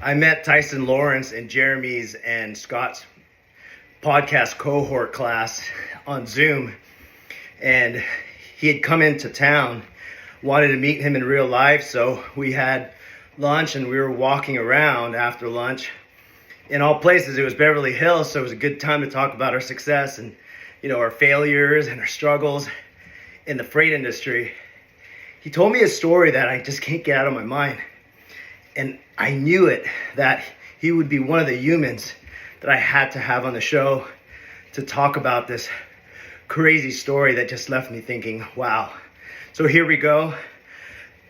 I met Tyson Lawrence in Jeremy's and Scott's podcast cohort class on Zoom, and he had come into town, wanted to meet him in real life, so we had lunch and we were walking around after lunch. In all places, it was Beverly Hills, so it was a good time to talk about our success and, our failures and our struggles in the freight industry. He told me a story that I just can't get out of my mind. And I knew it, that he would be one of the humans that I had to have on the show to talk about this crazy story that just left me thinking, wow. So here we go.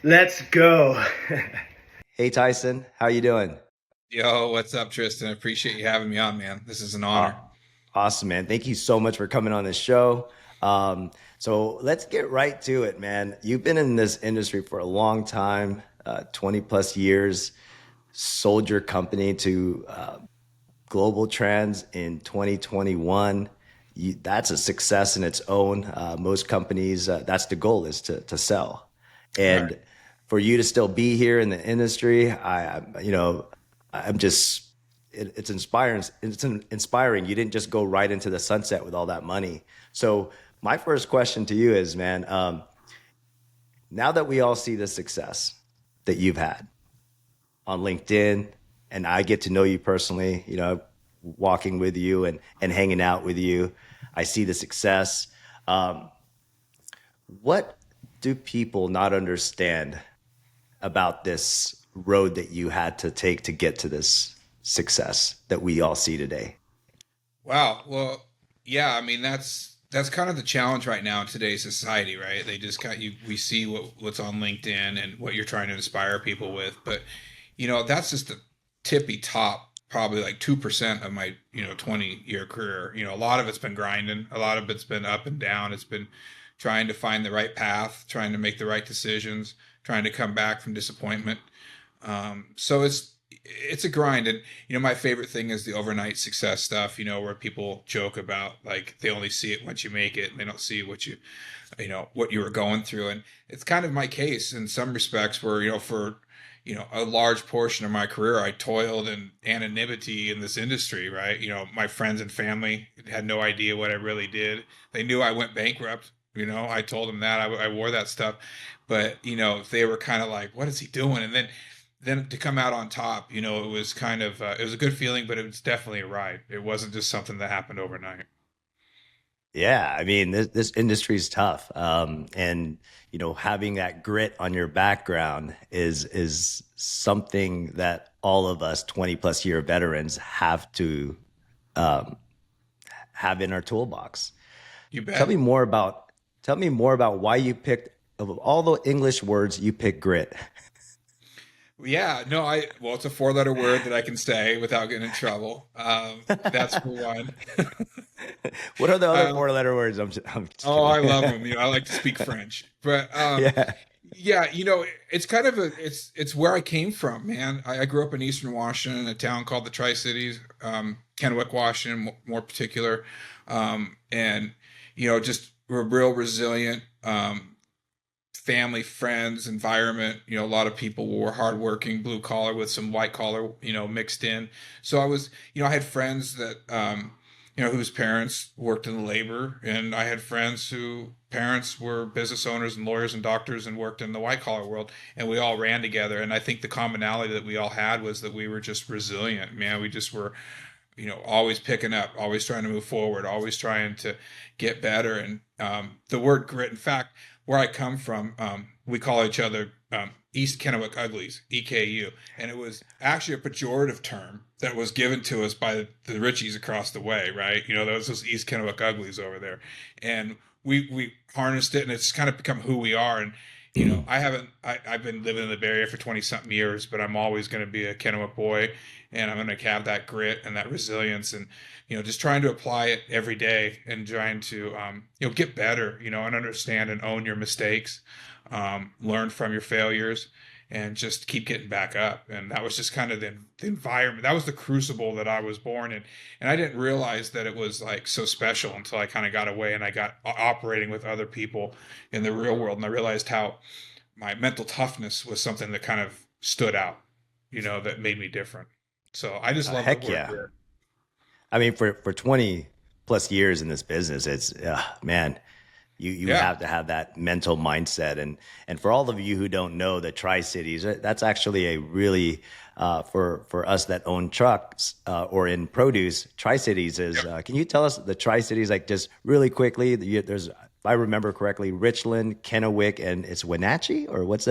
Let's go. Hey, Tyson, how you doing? Yo, what's up, Tristan? I appreciate you having me on, man. This is an honor. Awesome, man. Thank you so much for coming on this show. So let's get right to it, man. You've been in this industry for a long time, 20 plus years, sold your company to Global Trans in 2021. That's a success in its own. Most companies, that's the goal, is to sell. And right. For you to still be here in the industry, I'm just, it's inspiring. It's inspiring. You didn't just go right into the sunset with all that money. So my first question to you is, man, now that we all see the success that you've had on LinkedIn, and I get to know you personally, walking with you and hanging out with you, I see the success. What do people not understand about this road that you had to take to get to this success that we all see today? Wow. Well, yeah, I mean, that's kind of the challenge right now in today's society, right? They just got you, we see what's on LinkedIn and what you're trying to inspire people with, but that's just the tippy top, probably like 2% of my 20-year career. A lot of it's been grinding, a lot of it's been up and down. It's been trying to find the right path, trying to make the right decisions, trying to come back from disappointment. So it's a grind. And, my favorite thing is the overnight success stuff, where people joke about, like, they only see it once you make it and they don't see what what you were going through. And it's kind of my case in some respects where, for, a large portion of my career, I toiled in anonymity in this industry, right? My friends and family had no idea what I really did. They knew I went bankrupt. I told them that I wore that stuff, but, they were kind of like, what is he doing? And then to come out on top, it was kind of, it was a good feeling, but it was definitely a ride. It wasn't just something that happened overnight. Yeah, I mean, this industry is tough. And, having that grit on your background is something that all of us 20 plus year veterans have to have in our toolbox. You bet. Tell me more about why you picked, of all the English words, you picked grit. Yeah, no, well, it's a 4-letter word that I can say without getting in trouble. That's for one. What are the other 4-letter words? I'm just I love them. I like to speak French, but yeah, it's kind of it's where I came from, man. I grew up in Eastern Washington, a town called the Tri-Cities, Kennewick, Washington, more particular, and just we're real resilient. Family, friends, environment, a lot of people were hardworking, blue collar with some white collar, mixed in. So I was, I had friends that, whose parents worked in the labor, and I had friends whose parents were business owners and lawyers and doctors and worked in the white collar world, and we all ran together. And I think the commonality that we all had was that we were just resilient, man. We just were, always picking up, always trying to move forward, always trying to get better. And the word grit, in fact, where I come from, we call each other East Kennewick Uglies, EKU. And it was actually a pejorative term that was given to us by the Richies across the way, right? There was those East Kennewick Uglies over there. And we harnessed it, and it's kind of become who we are. And, I've been living in the Bay Area for 20-something years, but I'm always going to be a Kennewick boy, and I'm going to have that grit and that resilience, and, just trying to apply it every day and trying to, get better, and understand and own your mistakes, learn from your failures, and just keep getting back up. And that was just kind of the environment. That was the crucible that I was born in. And I didn't realize that it was like so special until I kind of got away and I got operating with other people in the real world. And I realized how my mental toughness was something that kind of stood out. that made me different. So I just love the Heck work yeah. here. I mean, for 20 plus years in this business, it's man, you Yeah. have to have that mental mindset. And for all of you who don't know, the Tri Cities, that's actually a really for us that own trucks or in produce. Tri Cities is. Yep. Can you tell us the Tri Cities like just really quickly? There's, if I remember correctly, Richland, Kennewick, and it's Wenatchee, or what's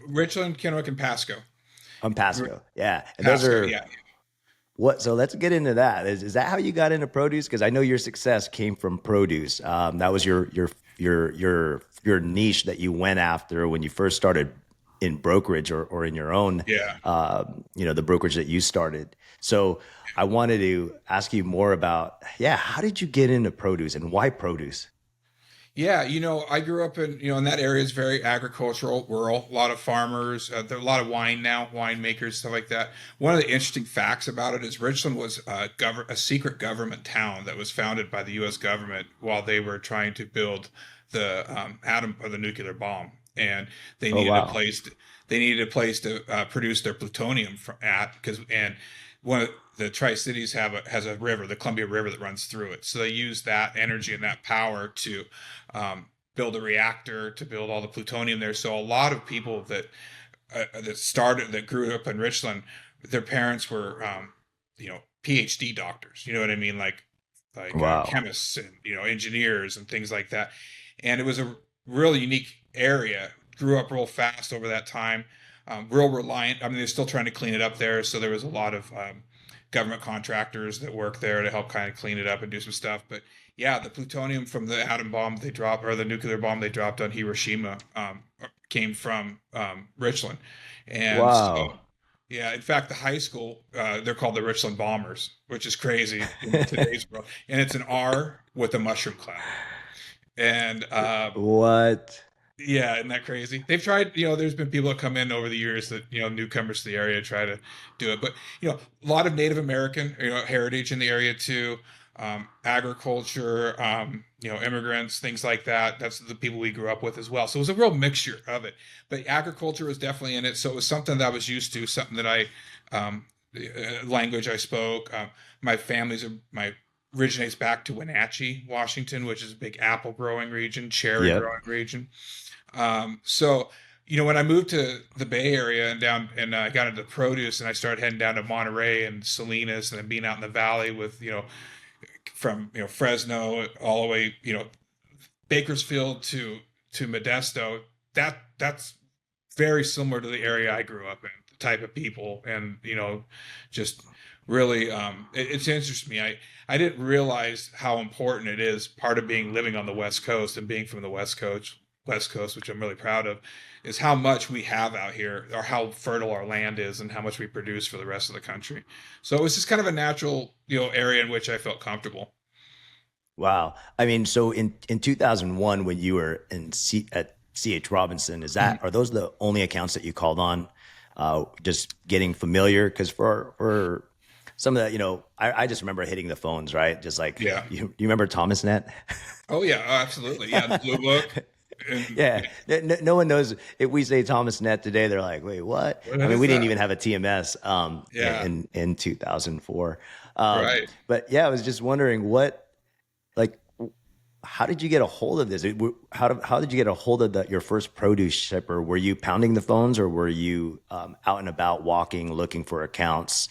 Richland, Kennewick, and Pasco. Pasco? Yeah, and those Pasco, are yeah. what, so let's get into that. Is that how you got into produce? Because I know your success came from produce. That was your niche that you went after when you first started in brokerage or in your own, Yeah. the brokerage that you started. So I wanted to ask you more about, yeah, how did you get into produce and why produce? Yeah, I grew up in that area is very agricultural, rural, a lot of farmers, there are a lot of wine now, winemakers, stuff like that. One of the interesting facts about it is Richland was a secret government town that was founded by the U.S. government while they were trying to build the atom or the nuclear bomb, and they Oh, needed a wow. place. They needed a place to produce their plutonium and one of the Tri Cities has a river, the Columbia River, that runs through it. So they use that energy and that power to build a reactor, to build all the plutonium there. So a lot of people that grew up in Richland, their parents were PhD doctors. You know what I mean? Like Wow. chemists and engineers and things like that. And it was a really unique area. Grew up real fast over that time. Real reliant. I mean, they're still trying to clean it up there, so there was a lot of government contractors that work there to help kind of clean it up and do some stuff. But yeah, the plutonium from the atom bomb they dropped, or the nuclear bomb they dropped on Hiroshima, came from Richland, and so Wow. yeah. In fact, the high school they're called the Richland Bombers, which is crazy in today's world, and it's an R with a mushroom cloud, and What? yeah, isn't that crazy? They've tried, there's been people that come in over the years that, newcomers to the area try to do it. But, a lot of Native American, heritage in the area too, agriculture, immigrants, things like that. That's the people we grew up with as well. So it was a real mixture of it. But agriculture was definitely in it. So it was something that I was used to, something that language I spoke. My originates back to Wenatchee, Washington, which is a big apple growing region, cherry Yep. growing region. So, when I moved to the Bay Area and down and I got into produce and I started heading down to Monterey and Salinas and then being out in the valley with, from, Fresno all the way, Bakersfield to Modesto, that's very similar to the area I grew up in, the type of people and, just really, it's interesting to me. I didn't realize how important it is. Part of living on the West Coast and being from the West Coast, which I'm really proud of, is how much we have out here, or how fertile our land is, and how much we produce for the rest of the country. So it was just kind of a natural, area in which I felt comfortable. Wow. I mean, so in 2001, when you were at CH Robinson, are those the only accounts that you called on? Just getting familiar? Because for some of that, I just remember hitting the phones, right? Just like, Yeah. you remember Thomas Net? Oh yeah, absolutely. Yeah, the Blue Book. And Yeah. No one knows if we say Thomas Net today, they're like, wait, what? what I mean, is we didn't that? even have a TMS Yeah. in 2004. Right. But yeah, I was just wondering like, how did you get a hold of this? How did you get a hold of your first produce shipper? Were you pounding the phones, or were you out and about walking, looking for accounts?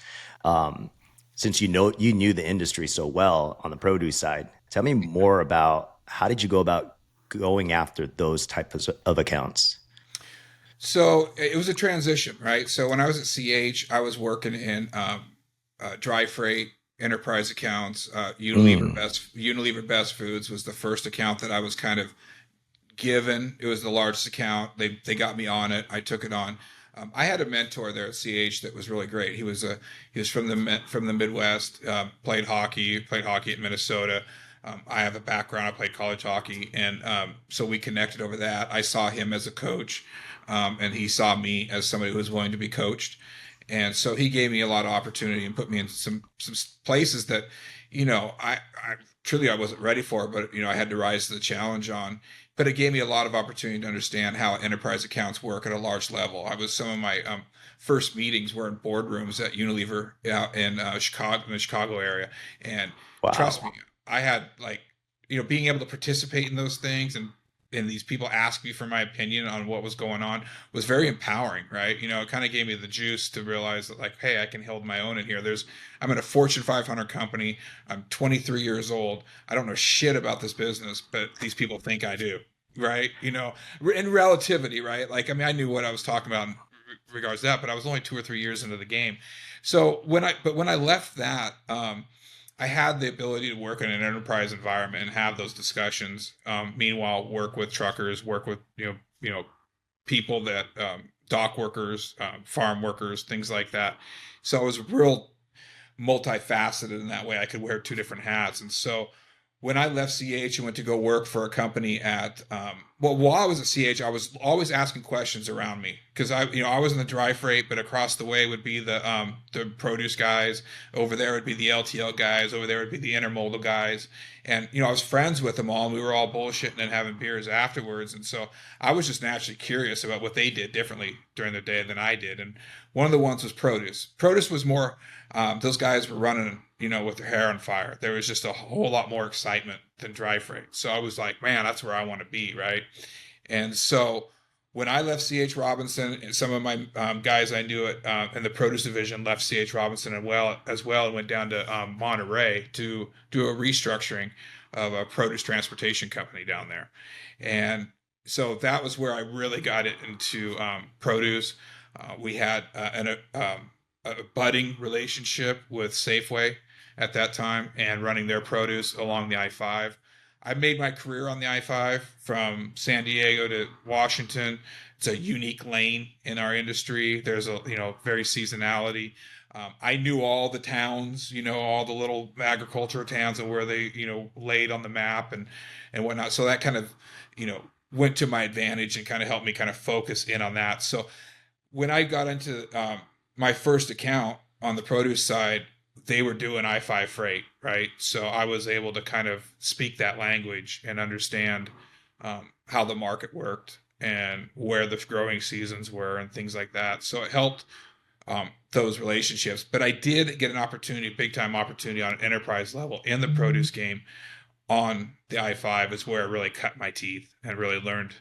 Since you knew the industry so well on the produce side, tell me more about how did you go about going after those types of accounts? So it was a transition, right? So when I was at CH, I was working in dry freight, enterprise accounts. Mm, Unilever Best Foods was the first account that I was kind of given. It was the largest account. They got me on it. I took it on. I had a mentor there at CH that was really great. He was from the Midwest. Played hockey at Minnesota. I have a background. I played college hockey, and so we connected over that. I saw him as a coach, and he saw me as somebody who was willing to be coached. And so he gave me a lot of opportunity and put me in some places that, I truly I wasn't ready for, but I had to rise to the challenge on. But it gave me a lot of opportunity to understand how enterprise accounts work at a large level. Some of my first meetings were in boardrooms at Unilever out in Chicago, in the Chicago area. And trust Wow. me, I had like, being able to participate in those things, and these people ask me for my opinion on what was going on was very empowering, right? It kind of gave me the juice to realize that, like, hey, I can hold my own in here. I'm at a Fortune 500 company. I'm 23 years old. I don't know shit about this business, but these people think I do, right? In relativity, right? Like, I mean, I knew what I was talking about in regards to that, but I was only 2 or 3 years into the game. So when I left that, I had the ability to work in an enterprise environment and have those discussions. Meanwhile, work with truckers, work with people that dock workers, farm workers, things like that. So I was real multifaceted in that way. I could wear two different hats. And so when I left CH and went to go work for a company at, while I was at CH, I was always asking questions around me, because I was in the dry freight, but across the way would be the produce guys. Over there would be the LTL guys. Over there would be the intermodal guys. And, I was friends with them all, and we were all bullshitting and having beers afterwards. And so I was just naturally curious about what they did differently during the day than I did. And one of the ones was produce. Produce was more, those guys were running, with their hair on fire. There was just a whole lot more excitement than dry freight. So I was like, man, that's where I want to be, right? And so when I left CH Robinson, and some of my guys I knew in the produce division left CH Robinson as well, and went down to Monterey to do a restructuring of a produce transportation company down there. And so that was where I really got it into produce. We had a budding relationship with Safeway at that time, and running their produce along the I-5. I made my career on the I-5 from San Diego to Washington. It's a unique lane in our industry. There's a very seasonality. I knew all the towns, all the little agricultural towns and where they laid on the map and whatnot. So that kind of went to my advantage and kind of helped me kind of focus in on that. So when I got into my first account on the produce side, they were doing I-5 freight, right? So I was able to kind of speak that language and understand how the market worked and where the growing seasons were and things like that. So it helped those relationships. But I did get an opportunity, big time opportunity on an enterprise level in the produce game on the I-5 is where it really cut my teeth and really learned,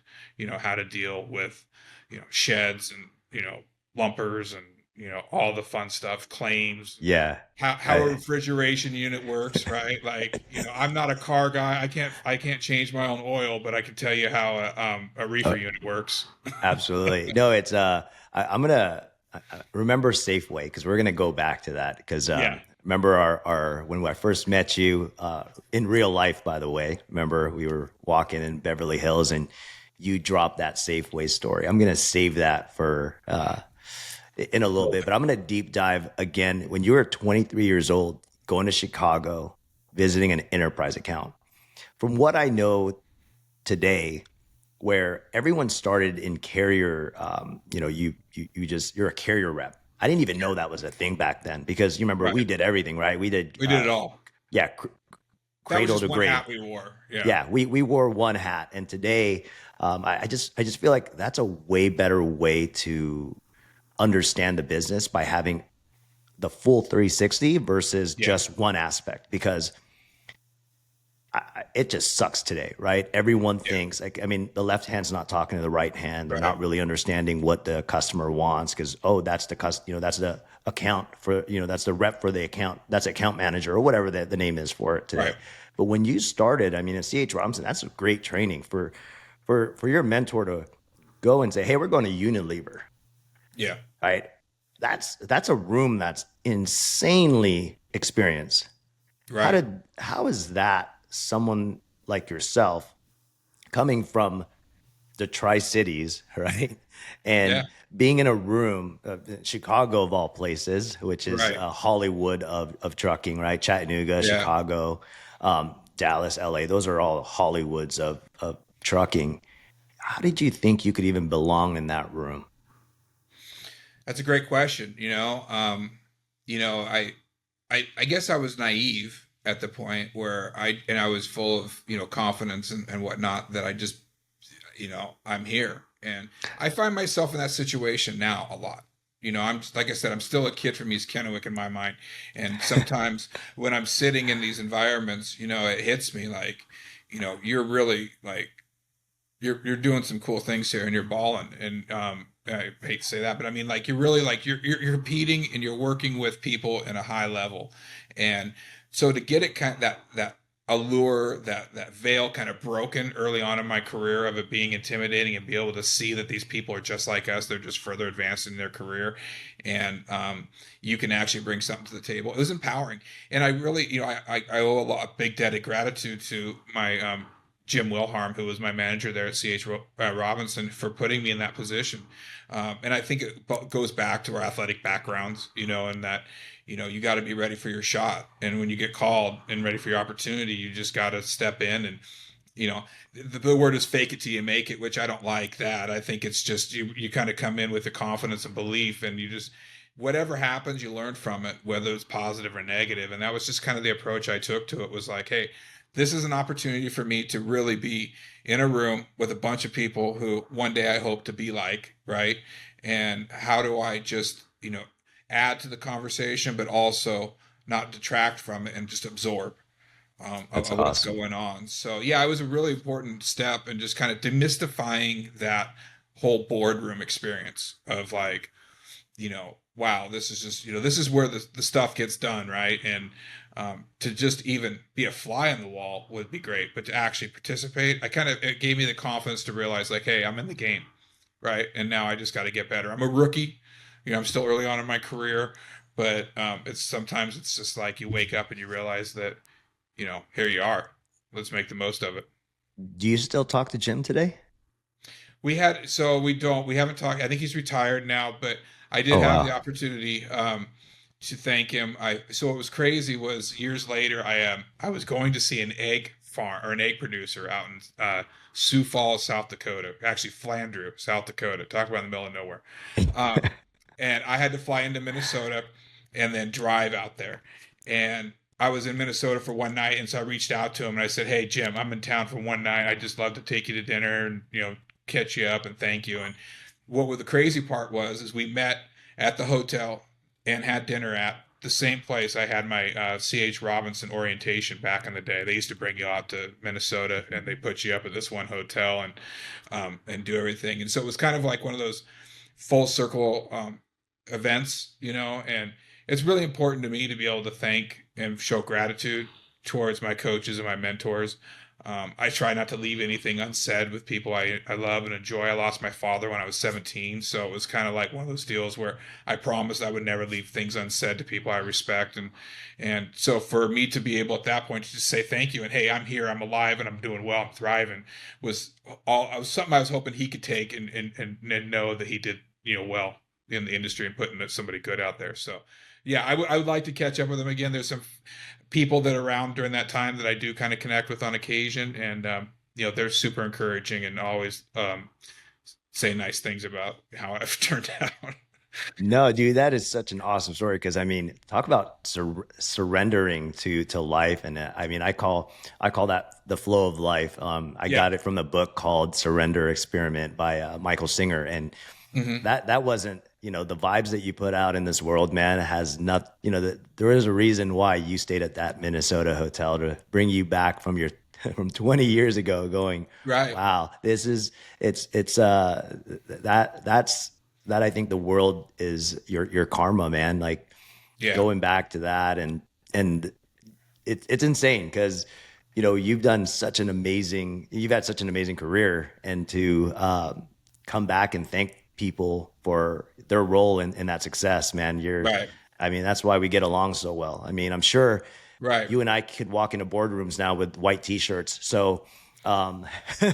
how to deal with, sheds and, lumpers and, all the fun stuff, claims, how a refrigeration unit works, right? Like, I'm not a car guy. I can't change my own oil, but I can tell you how a reefer unit works. Absolutely. No, it's, I'm going to remember Safeway, because we're going to go back to that. Because remember our when I first met you in real life, by the way, remember we were walking in Beverly Hills and you dropped that Safeway story. I'm going to save that for in a little bit, but I'm going to deep dive again. When you were 23 years old, going to Chicago, visiting an enterprise account. From what I know today, where everyone started in carrier, you're a carrier rep. I didn't even know that was a thing back then, because you remember we did everything, right? We did it all. Yeah. Cradle to grave. Hat we wore. Yeah. We wore one hat. And today, I just feel like that's a way better way to understand the business, by having the full 360 versus just one aspect, because it just sucks today, right? Everyone thinks the left hand's not talking to the right hand. They're not really understanding what the customer wants, because, that's the that's the account for, that's the rep for the account. That's account manager or whatever the name is for it today. Right. But when you started, at CH Robinson, that's a great training for your mentor to go and say, hey, we're going to Unilever. Yeah. Right. That's a room that's insanely experienced. Right. How is that someone like yourself coming from the Tri-Cities, right? And being in a room, Chicago of all places, which is Hollywood of trucking, right? Chattanooga, Chicago, Dallas, LA, those are all Hollywoods of trucking. How did you think you could even belong in that room? That's a great question. I guess I was naive at the point where I was full of, confidence and whatnot, that I just, I'm here. And I find myself in that situation now a lot. I'm like I said, I'm still a kid from East Kennewick in my mind. And sometimes when I'm sitting in these environments, it hits me like, you're really like you're doing some cool things here and you're balling. And I hate to say that, but I mean, like, you're really like you're competing and you're working with people in a high level. And so to get it kind of that allure, that veil kind of broken early on in my career of it being intimidating, and be able to see that these people are just like us, they're just further advanced in their career, and you can actually bring something to the table. It was empowering. And I really, I owe a big debt of gratitude to my Jim Wilharm, who was my manager there at CH Robinson, for putting me in that position. And I think it goes back to our athletic backgrounds, and that, you got to be ready for your shot. And when you get called and ready for your opportunity, you just got to step in. And, the word is fake it till you make it, which I don't like that. I think it's just, you kind of come in with the confidence and belief, and you just, whatever happens, you learn from it, whether it's positive or negative. And that was just kind of the approach I took to it, was like, hey, this is an opportunity for me to really be in a room with a bunch of people who one day I hope to be like, right? And how do I just, add to the conversation, but also not detract from it and just absorb That's of what's awesome. going on. So yeah, it was a really important step in just kind of demystifying that whole boardroom experience of like, wow, this is just, this is where the stuff gets done, right? And to just even be a fly on the wall would be great, but to actually participate, it gave me the confidence to realize like, hey, I'm in the game, right? And now I just got to get better. I'm a rookie, I'm still early on in my career, but sometimes it's just like you wake up and you realize that, here you are. Let's make the most of it. Do you still talk to Jim today? We haven't talked. I think he's retired now, but I did Oh have the wow. opportunity to thank him. So what was crazy was years later, I was going to see an egg farm or an egg producer out in Sioux Falls, South Dakota, actually Flandreau, South Dakota. Talk about in the middle of nowhere. Um, and I had to fly into Minnesota and then drive out there. And I was in Minnesota for one night, and so I reached out to him and I said, "Hey Jim, I'm in town for one night. I'd just love to take you to dinner and catch you up and thank you." And the crazy part was is we met at the hotel and had dinner at the same place I had my C.H. Robinson orientation back in the day. They used to bring you out to Minnesota and they put you up at this one hotel and do everything. And so it was kind of like one of those full circle events, and it's really important to me to be able to thank and show gratitude towards my coaches and my mentors. I try not to leave anything unsaid with people I love and enjoy. I lost my father when I was 17, so it was kind of like one of those deals where I promised I would never leave things unsaid to people I respect, and so for me to be able at that point to just say thank you and hey, I'm here, I'm alive, and I'm doing well, I'm thriving, was something I was hoping he could take and know that he did well in the industry and putting somebody good out there. So yeah, I would like to catch up with him again. There's some people that are around during that time that I do kind of connect with on occasion, and they're super encouraging and always say nice things about how I've turned out. No, dude, that is such an awesome story because I mean, talk about surrendering to life, and I mean, I call that the flow of life. I Yeah. got it from the book called Surrender Experiment by Michael Singer, and Hmm. that wasn't the vibes that you put out in this world, man, has not there is a reason why you stayed at that Minnesota hotel to bring you back from your from 20 years ago, going, Right. wow, this is it's that I think the world is your karma, man. Like Yeah. going back to that, and it's insane because you've had such an amazing career, and to come back and thank people for their role in that success, man. Right. I mean, that's why we get along so well. I mean, I'm sure Right. you and I could walk into boardrooms now with white t-shirts. So, um, My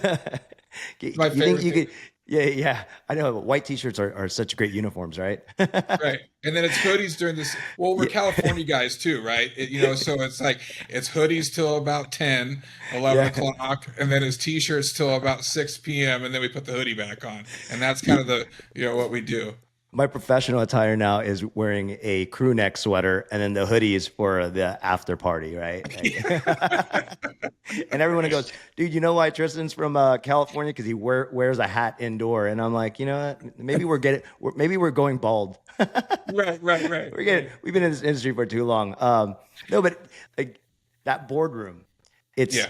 you think favorite you thing. could? Yeah, yeah. I know, but white t-shirts are such great uniforms, right? Right. And then it's hoodies during this. Well, we're Yeah, California guys too, right? So it's like it's hoodies till about 10, 11 yeah. o'clock, and then it's t-shirts till about 6 p.m. And then we put the hoodie back on. And that's kind Y- of the, what we do. my professional attire now is wearing a crew neck sweater and then the hoodies for the after party, right? And everyone goes, dude, you know why Tristan's from California? Because he wears a hat indoor. And I'm like, you know what? Maybe we're going bald. Right. We've been in this industry for too long. No, but like that boardroom, it's. Yeah,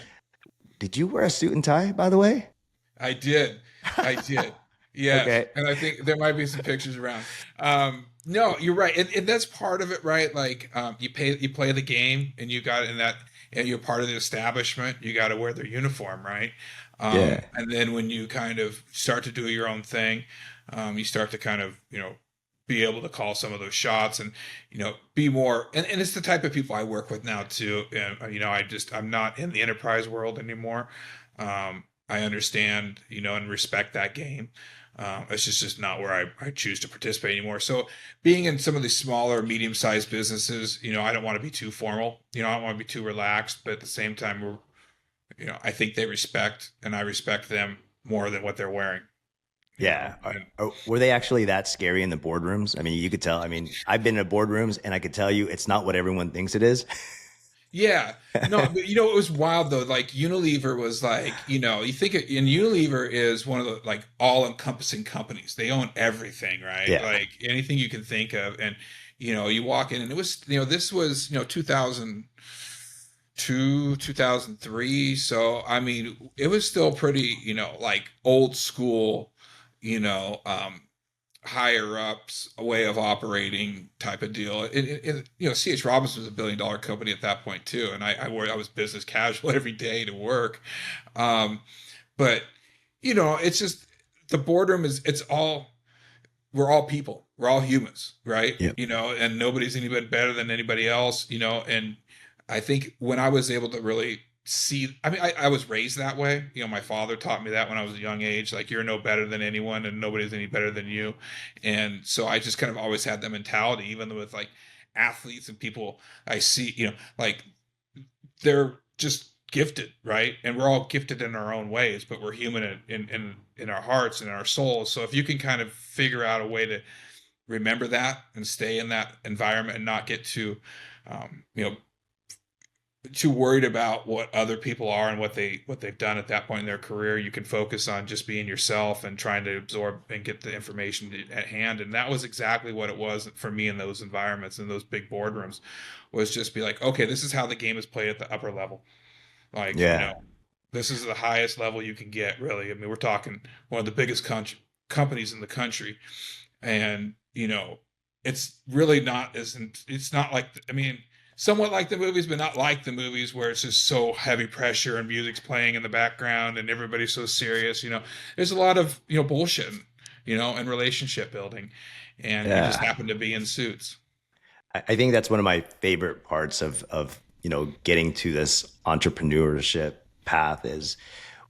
Did you wear a suit and tie, by the way? I did. I did. Yes. Okay. And I think there might be some pictures around. No, you're right. And that's part of it, right? Like, you play the game and you got in that, and you're part of the establishment, you got to wear their uniform, right? Yeah. And then when you kind of start to do your own thing, you start to kind of, be able to call some of those shots and, be more, and it's the type of people I work with now too. And, I'm not in the enterprise world anymore. I understand, and respect that game. It's just not where I choose to participate anymore. So being in some of these smaller, medium-sized businesses, I don't want to be too formal. I don't want to be too relaxed, but at the same time, I think they respect, and I respect them more than what they're wearing. Yeah. Were they actually that scary in the boardrooms? I mean, you could tell. I mean, I've been in boardrooms and I could tell you it's not what everyone thinks it is. Yeah, no, but it was wild though. Like Unilever was like, you think and Unilever is one of the like all-encompassing companies. They own everything, right? Yeah. Like anything you can think of. And you walk in and it was, this was, 2002, 2003. So I mean, it was still pretty, like old school, you know, um, higher ups a way of operating type of deal. CH Robinson was $1 billion company at that point too, and I was business casual every day to work. Um, but it's just the boardroom is it's all we're all people, we're all humans, right? Yeah. And nobody's any bit better than anybody else. And I think when I was able to really see, I mean, I was raised that way. My father taught me that when I was a young age, like you're no better than anyone and nobody's any better than you. And so I just kind of always had that mentality, even with like athletes and people I see, like they're just gifted, right? And we're all gifted in our own ways, but we're human in our hearts and in our souls. So if you can kind of figure out a way to remember that and stay in that environment and not get um, you know, too worried about what other people are and what they've done at that point in their career, you can focus on just being yourself and trying to absorb and get the information at hand. And that was exactly what it was for me in those environments, in those big boardrooms, was just be like, okay, this is how the game is played at the upper level. Like, Yeah. this is the highest level you can get, really. I mean, we're talking one of the biggest companies in the country. And, it's really not it's not like, I mean, somewhat like the movies, but not like the movies where it's just so heavy pressure and music's playing in the background and everybody's so serious. There's a lot of, bullshit, and relationship building. And we just Yeah. happen to be in suits. I think that's one of my favorite parts of getting to this entrepreneurship path is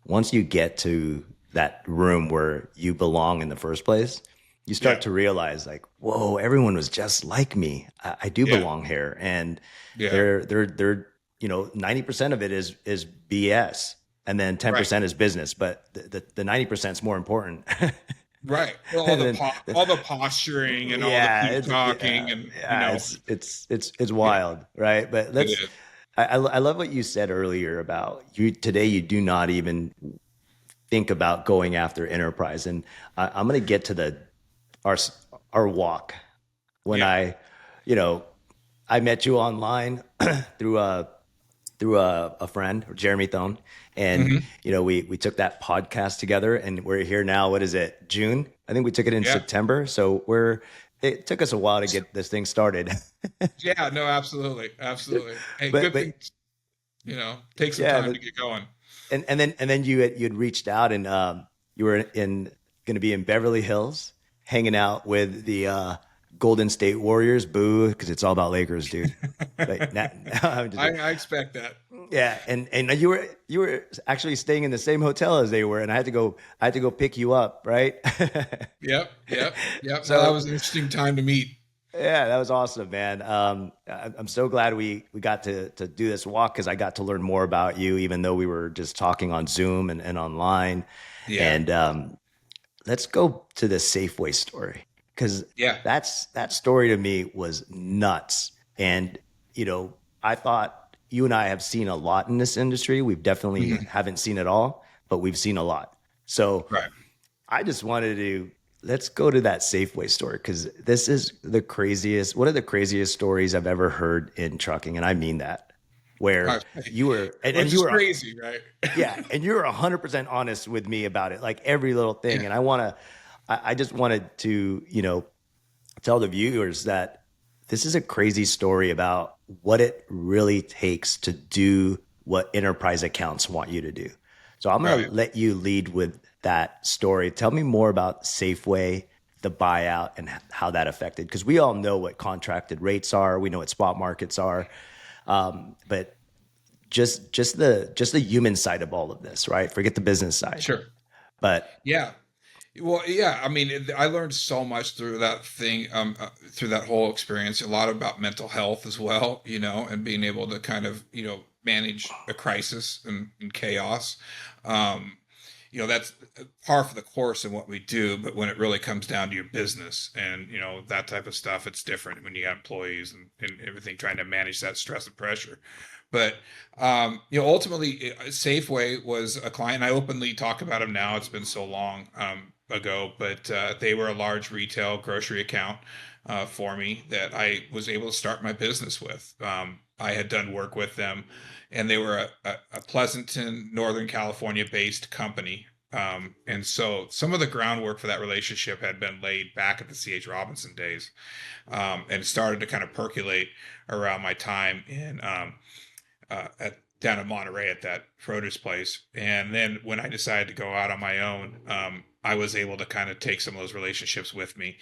once you get to that room where you belong in the first place, you start Yeah. to realize like, whoa, everyone was just like me. I do Yeah. belong here. And Yeah. they're 90% of it is BS. And then Right. 10% is business, but the 90% is more important. Right. Well, And then, all the posturing and all the yeah, keep talking and, it's yeah, wild, right? But it let's. is. I love what you said earlier about you today. You do not even think about going after enterprise, and I'm going to get to our our walk when Yeah. I met you online through a friend, Jeremy Thone, and Hmm. we took that podcast together, and we're here now. What is it? June? I think we took it in Yeah. September. So it took us a while to get this thing started. Yeah. No, absolutely. Absolutely. Hey, but good but thing, take some yeah, time to get going. and then you'd reached out and you were in going to be in Beverly Hills hanging out with the Golden State Warriors. Boo, because it's all about Lakers, dude. But now I'm just I expect that. yeah, and you were actually staying in the same hotel as they were, and I had to go pick you up, right? Yep. Yep. Yep. No, that So was an interesting time to meet. yeah, that was awesome, man. I'm so glad we got to do this walk because I got to learn more about you, even though we were just talking on Zoom and online. Yeah. And let's go to the Safeway story. because Yeah. that story to me was nuts. And, you know, I thought you and I have seen a lot in this industry. We've definitely Mhm. haven't seen it all, but we've seen a lot. So Right. I just wanted to let's go to that Safeway story because this is the craziest, one of the craziest stories I've ever heard in trucking. And I mean that, where Uh, you were, and which you is were, crazy, right? yeah, and you're 100% honest with me about it, like every little thing. Yeah. And I just wanted to, you know, tell the viewers that this is a crazy story about what it really takes to do what enterprise accounts want you to do. So I'm going Right. to let you lead with that story. Tell me more about Safeway, the buyout, and how that affected, because we all know what contracted rates are. We know what spot markets are. But just the human side of all of this, right? Forget the business side. Sure. But Yeah. Well, yeah. I mean, I learned so much through that thing, through that whole experience. A lot about mental health as well, you know, and being able to kind of, you know, manage a crisis and chaos. Um, you know, that's par for the course in what we do. But when it really comes down to your business and, you know, that type of stuff, it's different when you got employees and everything trying to manage that stress and pressure. But you know, ultimately, Safeway was a client. I openly talk about them now. It's been so long ago, but they were a large retail grocery account for me that I was able to start my business with. I had done work with them, and they were a Pleasanton, Northern California based company. And so some of the groundwork for that relationship had been laid back at the C.H. Robinson days, and started to kind of percolate around my time in down in Monterey at that produce place. And then when I decided to go out on my own, I was able to kind of take some of those relationships with me.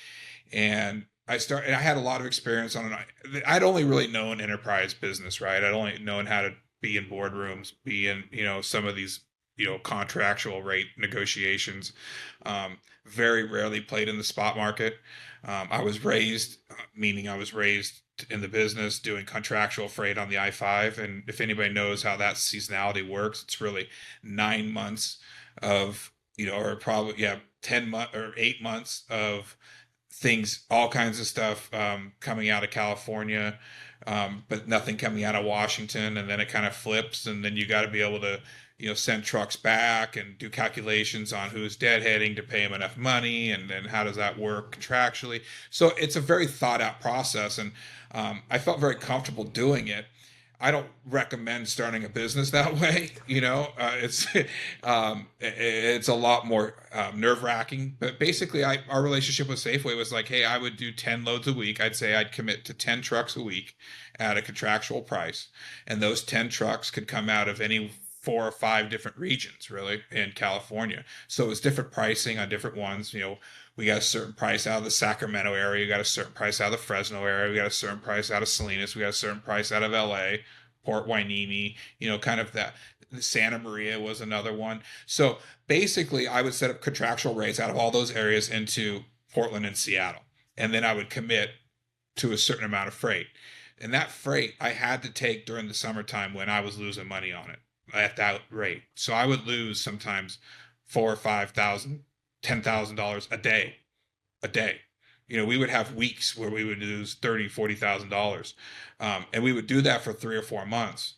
And I had a lot of experience on it. I'd only really known enterprise business, right? I'd only known how to be in boardrooms, be in, you know, some of these, you know, contractual rate negotiations. Very rarely played in the spot market. Meaning I was raised in the business doing contractual freight on the I-5. And if anybody knows how that seasonality works, it's really 9 months of, you know, or probably, yeah, 10 months or 8 months of things, all kinds of stuff coming out of California, but nothing coming out of Washington. And then it kind of flips. And then you got to be able to, you know, send trucks back and do calculations on who's deadheading to pay them enough money. And then how does that work contractually? So it's a very thought out process. And I felt very comfortable doing it. I don't recommend starting a business that way. You know, it's a lot more nerve wracking. But basically, our relationship with Safeway was like, hey, I would do 10 loads a week. I'd say I'd commit to 10 trucks a week at a contractual price, and those 10 trucks could come out of any 4 or 5 different regions, really, in California. So it was different pricing on different ones. You know, we got a certain price out of the Sacramento area. We got a certain price out of the Fresno area. We got a certain price out of Salinas. We got a certain price out of LA, Port Hueneme, you know, kind of that. Santa Maria was another one. So basically, I would set up contractual rates out of all those areas into Portland and Seattle. And then I would commit to a certain amount of freight. And that freight I had to take during the summertime when I was losing money on it at that rate. So I would lose sometimes 4 or 5 thousand, $10,000 a day. You know, we would have weeks where we would lose $30,000, $40,000. And we would do that for 3 or 4 months.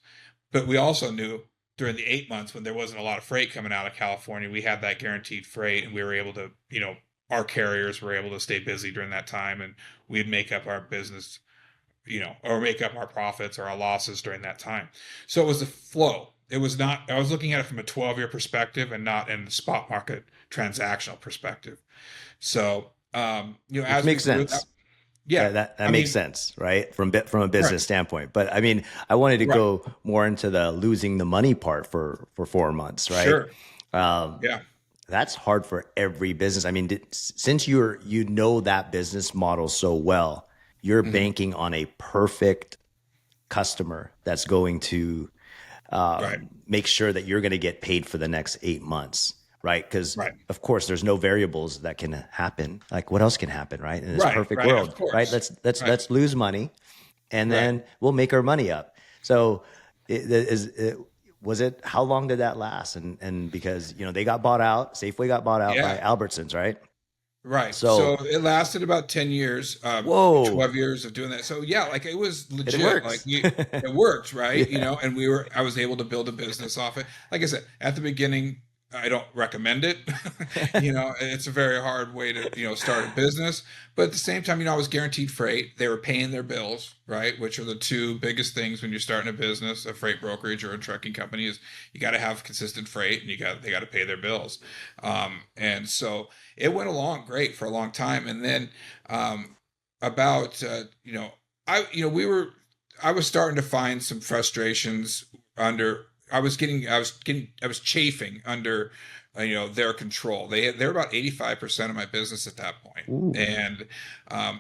But we also knew during the 8 months when there wasn't a lot of freight coming out of California, we had that guaranteed freight, and we were able to, you know, our carriers were able to stay busy during that time, and we'd make up our business, you know, or make up our profits or our losses during that time. So it was a flow. It was not, I was looking at it from a 12-year perspective and not in the spot market transactional perspective. So, you know, which as we makes grew sense. yeah, That I makes mean, sense, right? From a right, business standpoint. But I mean, I wanted to right, go more into the losing the money part for 4 months, right? sure. Um, Yeah. that's hard for every business. I mean, since you know that business model so well, you're Hmm. banking on a perfect customer that's going to Right, make sure that you're going to get paid for the next 8 months, right? Because right, of course, there's no variables that can happen. Like what else can happen, right? In this right, perfect right. Of world, right? course. Let's Right, let's lose money, and right. then we'll make our money up. So, was it how long did that last? And because they got bought out, Safeway got bought out by Yeah. Albertsons, right? Right. So So, it lasted about 10 years, whoa, 12 years of doing that. So yeah, like it was it legit. Like works. it worked, right? Yeah. And I was able to build a business off it. Like I said, at the beginning, I don't recommend it. It's a very hard way to, start a business. But at the same time, I was guaranteed freight. They were paying their bills, right? Which are the two biggest things when you're starting a business, a freight brokerage or a trucking company is you got to have consistent freight and they got to pay their bills. And so it went along great for a long time. And then about I was starting to find some frustrations under I was chafing under their control. They're about 85% of my business at that point. Ooh. And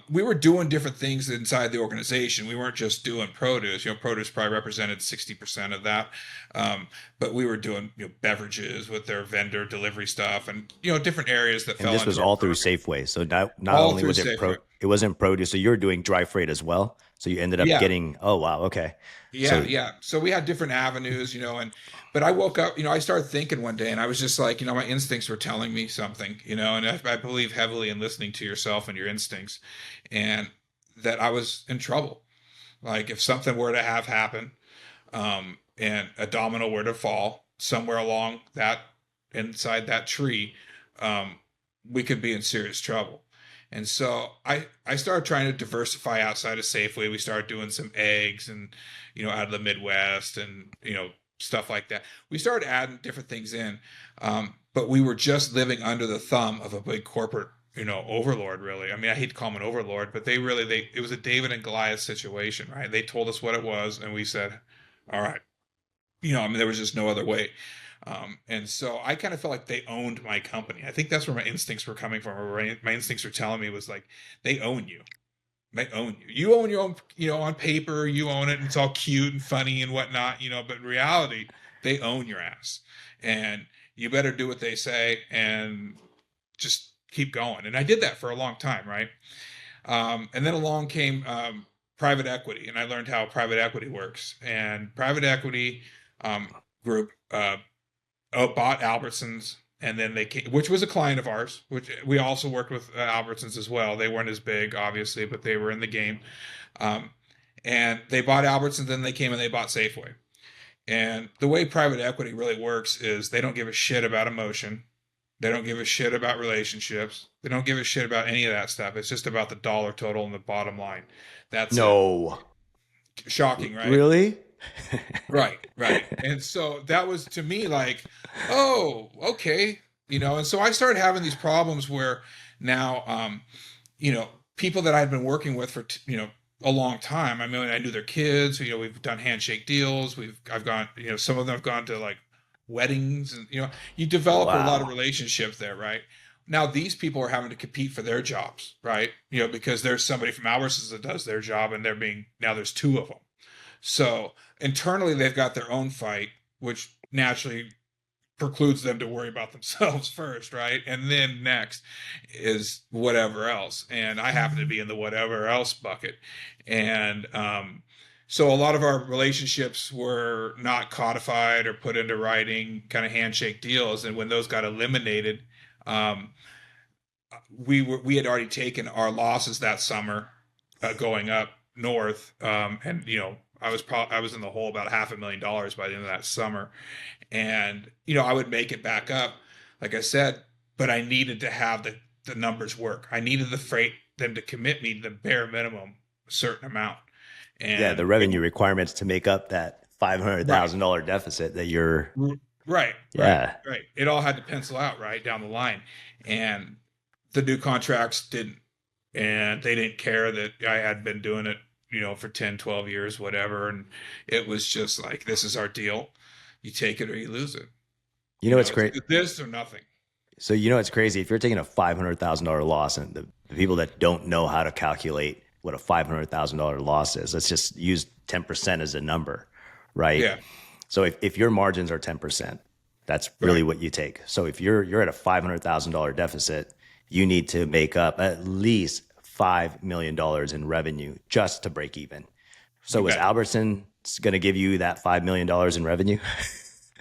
we were doing different things inside the organization. We weren't just doing produce. Produce probably represented 60% of that. But we were doing beverages with their vendor delivery stuff and different areas that And fell this was into our all through program. Safeway. So not All only through was Safeway. it wasn't produce, so you were doing dry freight as well. So you ended up Yeah. getting, oh wow, okay. Yeah, So yeah. So we had different avenues, but I woke up, I started thinking one day and I was just like, my instincts were telling me something, and I believe heavily in listening to yourself and your instincts, and that I was in trouble. Like if something were to have happened, and a domino were to fall somewhere along that inside that tree, we could be in serious trouble. And so I started trying to diversify outside of Safeway. We started doing some eggs and, out of the Midwest and, stuff like that. We started adding different things in. But we were just living under the thumb of a big corporate, overlord, really. I mean, I hate to call them an overlord, but it was a David and Goliath situation, right? They told us what it was and we said, all right, there was just no other way. And so I kind of felt like they owned my company. I think that's where my instincts were coming from. Or my instincts were telling me was like, they own you. They own you. You own your own, on paper, you own it and it's all cute and funny and whatnot, but in reality, they own your ass. And you better do what they say and just keep going. And I did that for a long time, right? And then along came private equity, and I learned how private equity works. And private equity group bought Albertsons, and then they came, which was a client of ours, which we also worked with Albertsons as well. They weren't as big, obviously, but they were in the game. And they bought Albertsons, then they came and they bought Safeway. And the way private equity really works is they don't give a shit about emotion. They don't give a shit about relationships. They don't give a shit about any of that stuff. It's just about the dollar total and the bottom line. That's no. it. Shocking, right? Really? Right. And so that was to me like, oh, okay. And so I started having these problems where now, people that I'd been working with for, a long time. I mean, I knew their kids, we've done handshake deals. I've gone, some of them have gone to like weddings and, you develop a lot of relationships there, right? Now these people are having to compete for their jobs, right? Because there's somebody from Albertsons that does their job and now there's two of them. So internally, they've got their own fight, which naturally precludes them to worry about themselves first, right? And then next is whatever else. And I happen to be in the whatever else bucket. And so a lot of our relationships were not codified or put into writing, kind of handshake deals. And when those got eliminated, we had already taken our losses that summer going up north, and I was in the hole about $500,000 by the end of that summer, and I would make it back up, like I said, but I needed to have the numbers work. I needed the freight them to commit me the bare minimum a certain amount, and yeah, the revenue requirements to make up that $500,000 deficit that you're right. It all had to pencil out right down the line, and the new contracts didn't, and they didn't care that I had been doing it for 10, 12 years, whatever. And it was just like, this is our deal. You take it or you lose it. It's great. It's this or nothing. So, it's crazy. If you're taking a $500,000 loss, and the people that don't know how to calculate what a $500,000 loss is, let's just use 10% as a number, right? Yeah. So if your margins are 10%, that's really what you take. So if you're at a $500,000 deficit, you need to make up at least $5 million in revenue just to break even. So was Albertsons going to give you that $5 million in revenue?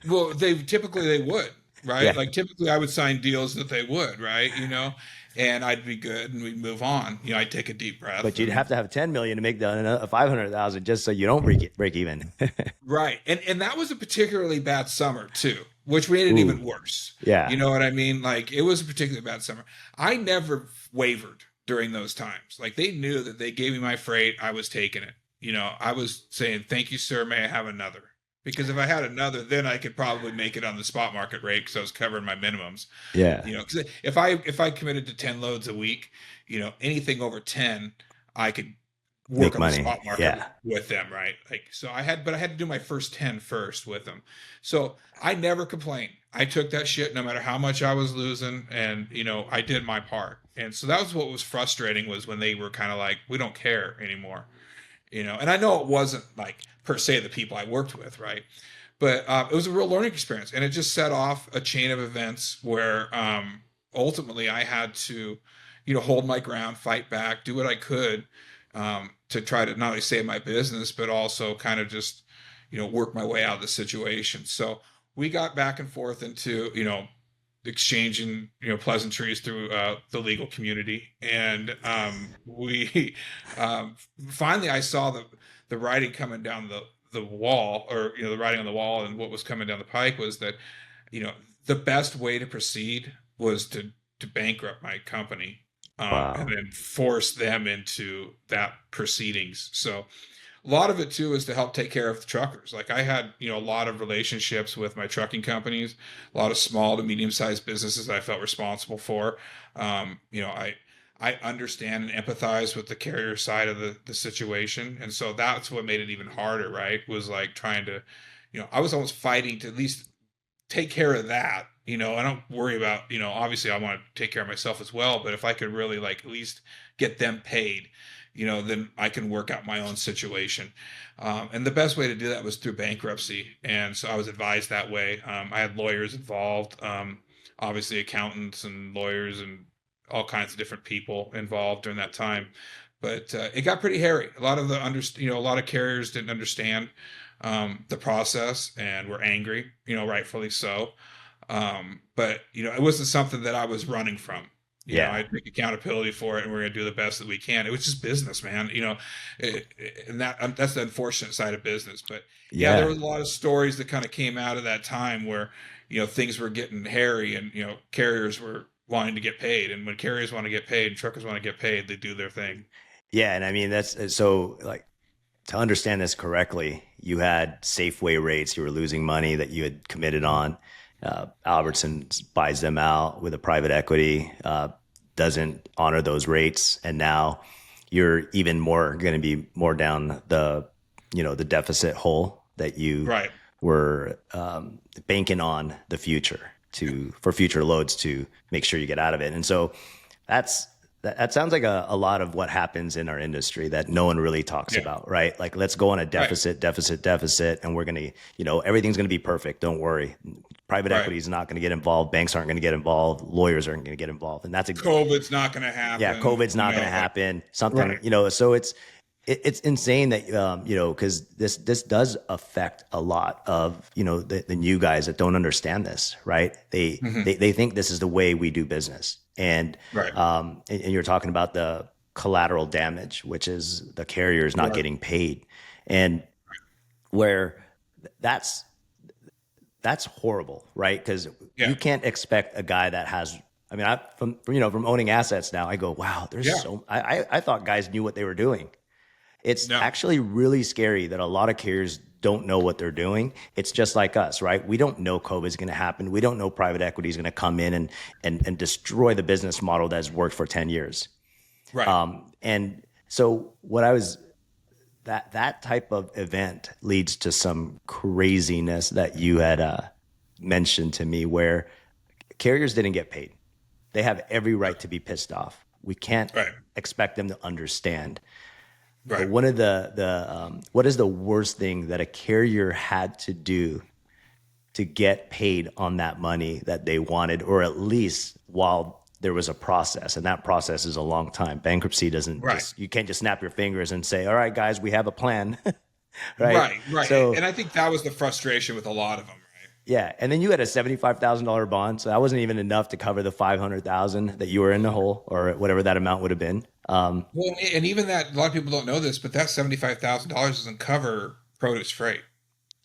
Well, they would, right? Yeah. Like typically I would sign deals that they would, right? and I'd be good and we'd move on. I'd take a deep breath. But you'd have to have 10 million to make the 500,000 just so you don't break even. Right. And that was a particularly bad summer too, which made it even worse. Yeah. You know what I mean? Like, it was a particularly bad summer. I never wavered during those times. Like, they knew that they gave me my freight, I was taking it. I was saying, "Thank you, sir. May I have another?" Because if I had another, then I could probably make it on the spot market rate because I was covering my minimums. Yeah. Because if I committed to 10 loads a week, anything over 10, I could work on the spot market with them, right? Like, so I had to do my first 10 first with them. So I never complained. I took that shit no matter how much I was losing, and I did my part. And so that was what was frustrating, was when they were kind of like, "We don't care anymore." And I know it wasn't like per se the people I worked with, right? But it was a real learning experience, and it just set off a chain of events where ultimately I had to, hold my ground, fight back, do what I could to try to not only save my business, but also kind of just, work my way out of the situation. So we got back and forth into, exchanging pleasantries through the legal community, and we finally, I saw the writing coming down the wall, or the writing on the wall, and what was coming down the pike was that the best way to proceed was to bankrupt my company, and then force them into that proceedings. So a lot of it too is to help take care of the truckers. Like, I had, a lot of relationships with my trucking companies, a lot of small to medium-sized businesses that I felt responsible for. I understand and empathize with the carrier side of the situation. And so that's what made it even harder, right? Was like trying to, I was almost fighting to at least take care of that. I don't worry about, obviously I want to take care of myself as well, but if I could really, like, at least get them paid, then I can work out my own situation. And the best way to do that was through bankruptcy. And so I was advised that way. I had lawyers involved, obviously accountants and lawyers and all kinds of different people involved during that time. But it got pretty hairy. A lot of a lot of carriers didn't understand the process and were angry, rightfully so. But it wasn't something that I was running from. I take accountability for it, and we're going to do the best that we can. It was just business, man. And that's the unfortunate side of business. But there was a lot of stories that kind of came out of that time where things were getting hairy, and carriers were wanting to get paid. And when carriers want to get paid, and truckers want to get paid, they do their thing. Yeah, and I mean, that's so, like, to understand this correctly, you had Safeway rates, you were losing money that you had committed on. Albertsons buys them out with a private equity, doesn't honor those rates, and now you're even more going to be more down the the deficit hole that you were banking on the future for future loads to make sure you get out of it. And so that sounds like a lot of what happens in our industry that no one really talks about, right? Like, let's go on a deficit, and we're going to, everything's going to be perfect. Don't worry. Private equity is not going to get involved. Banks aren't going to get involved. Lawyers aren't going to get involved. And that's COVID's not going to happen. Yeah, COVID's not going to happen. Something, so it's insane that, because this does affect a lot of, the new guys that don't understand this, right? They think this is the way we do business. And, and you're talking about the collateral damage, which is the carriers not getting paid, and where that's horrible, right? Because you can't expect a guy that has, I mean, from owning assets now, I go, wow, I thought guys knew what they were doing. It's actually really scary that a lot of carriers don't know what they're doing. It's just like us, right? We don't know COVID's going to happen. We don't know private equity is going to come in and destroy the business model that's worked for 10 years. Right. And so that type of event leads to some craziness that you had mentioned to me, where carriers didn't get paid. They have every right to be pissed off. We can't expect them to understand. Right. But one of what is the worst thing that a carrier had to do to get paid on that money that they wanted, or at least while there was a process, and that process is a long time. Bankruptcy doesn't you can't just snap your fingers and say, all right, guys, we have a plan. Right. So, and I think that was the frustration with a lot of them. Yeah, and then you had a $75,000 bond, so that wasn't even enough to cover the 500,000 that you were in the hole, or whatever that amount would have been. Well, and even that, a lot of people don't know this, but that $75,000 doesn't cover produce freight.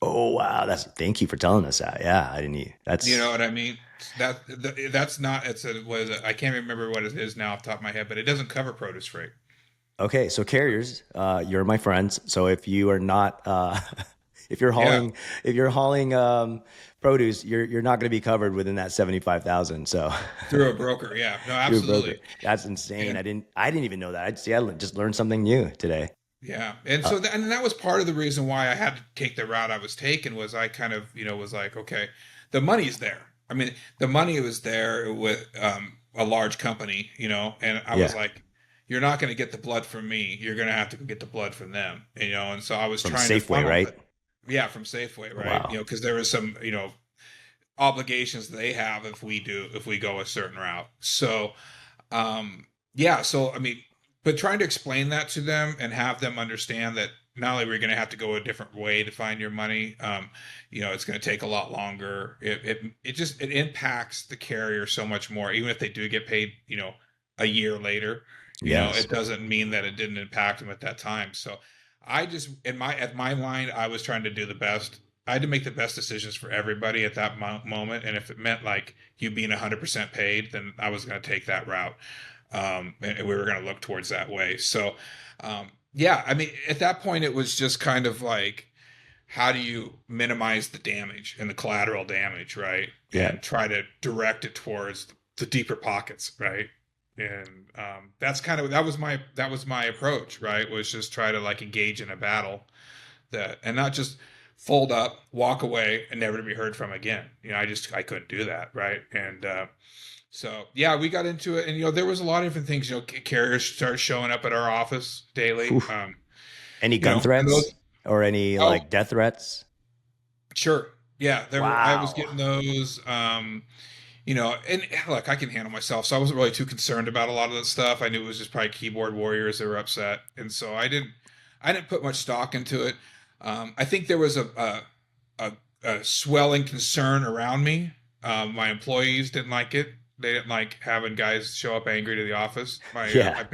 Oh wow, thank you for telling us that. Yeah, I didn't. You know That's what I mean? That's not. It's a what is it? I can't remember what it is now off the top of my head, but it doesn't cover produce freight. okay. So carriers, you're my friends. So if you are not, if you're Yeah, hauling, if you're hauling produce, you're not going to be covered within that 75,000. So through a broker. Yeah, no, through a broker, absolutely. that's insane. And I didn't even know that. I see. I just learned something new today. yeah, and Uh, so and that was part of the reason why I had to take the route I was taking was I kind of was like, okay, the money's there. I mean, the money was there with a large company, and I was yeah, like, you're not going to get the blood from me. You're going to have to get the blood from them, And so I was from trying to Safeway, funnel right? it, yeah, from Safeway, right? Wow. Because there was some, obligations they have if we go a certain route. So yeah, so I mean, but trying to explain that to them and have them understand that not only we're going to have to go a different way to find your money, it's going to take a lot longer. It impacts the carrier so much more, even if they do get paid, a year later. Yes. It doesn't mean that it didn't impact them at that time. So I just at my mind, I was trying to do the best. I had to make the best decisions for everybody at that moment, and if it meant like you being 100% paid, then I was going to take that route, and we were going to look towards that way. So, yeah, I mean, at that point, it was just kind of like, how do you minimize the damage and the collateral damage, right? Yeah. And try to direct it towards the deeper pockets, right? And that's kind of that was my approach, right? Was just try to like engage in a battle and not just fold up, walk away, and never to be heard from again. I couldn't do that, right? And so yeah, we got into it, and there was a lot of different things. Carriers started showing up at our office daily. Oof. Any gun And threats those. or any Oh, like death threats? sure, yeah, there were. I was Wow. getting those. And look, I can handle myself, so I wasn't really too concerned about a lot of that stuff. I knew it was just probably keyboard warriors that were upset, and so I didn't put much stock into it. I think there was a, a swelling concern around me. My employees didn't like it. They didn't like having guys show up angry to the office. Yeah.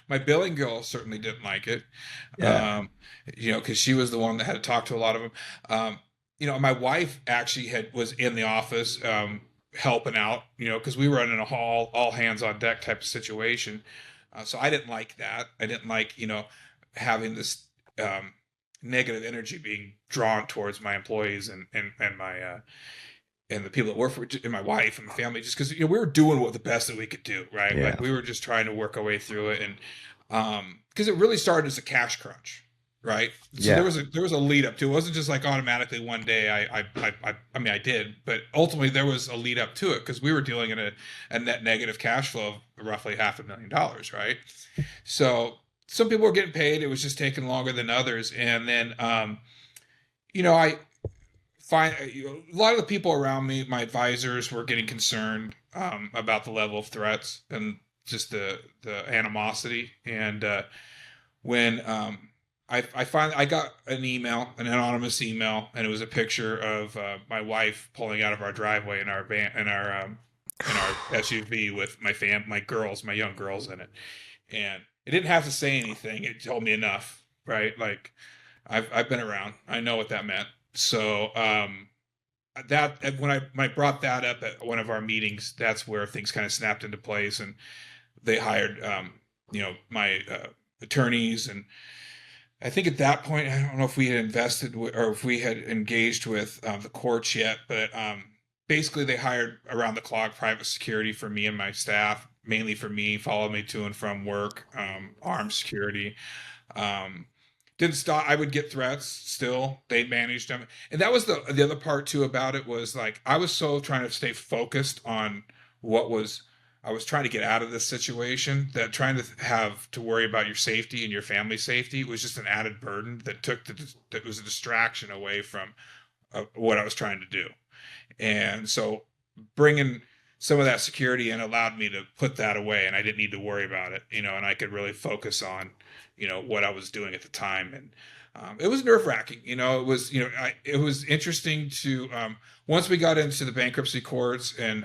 My billing girl certainly didn't like it. Yeah. Um, because she was the one that had to talk to a lot of them. My wife actually was in the office helping out. Because we were in a all hands on deck type of situation. So I didn't like that. I didn't like having this negative energy being drawn towards my employees and my and the people that work for and my wife and my family, just because we were doing what the best that we could do, right? Yeah. Like we were just trying to work our way through it, and because it really started as a cash crunch, right? So Yeah. there was a lead up to it. It wasn't just like automatically one day I mean I did, but ultimately there was a lead up to it because we were dealing in a net negative cash flow of roughly $500,000, right? So some people were getting paid. It was just taking longer than others. And then, I find a lot of the people around me, my advisors, were getting concerned about the level of threats and just the animosity. And when I got an email, an anonymous email, and it was a picture of my wife pulling out of our driveway in our van, in our SUV with my young girls in it, and it didn't have to say anything. It told me enough, right? Like I've been around. I know what that meant. So that when I brought that up at one of our meetings, that's where things kind of snapped into place, and they hired my attorneys, and I think at that point I don't know if we had or if we had engaged with the courts yet, but basically they hired around the clock private security for me and my staff, mainly for me, followed me to and from work, armed security. Um, didn't stop. I would get threats still. They managed them. And that was the other part too about it was like I was so trying to stay focused on what was I was trying to get out of this situation that trying to have to worry about your safety and your family's safety was just an added burden that was a distraction away from what I was trying to do. And so bringing some of that security in allowed me to put that away, and I didn't need to worry about it, and I could really focus on, what I was doing at the time. And It was nerve wracking. It was, it was interesting to, once we got into the bankruptcy courts, and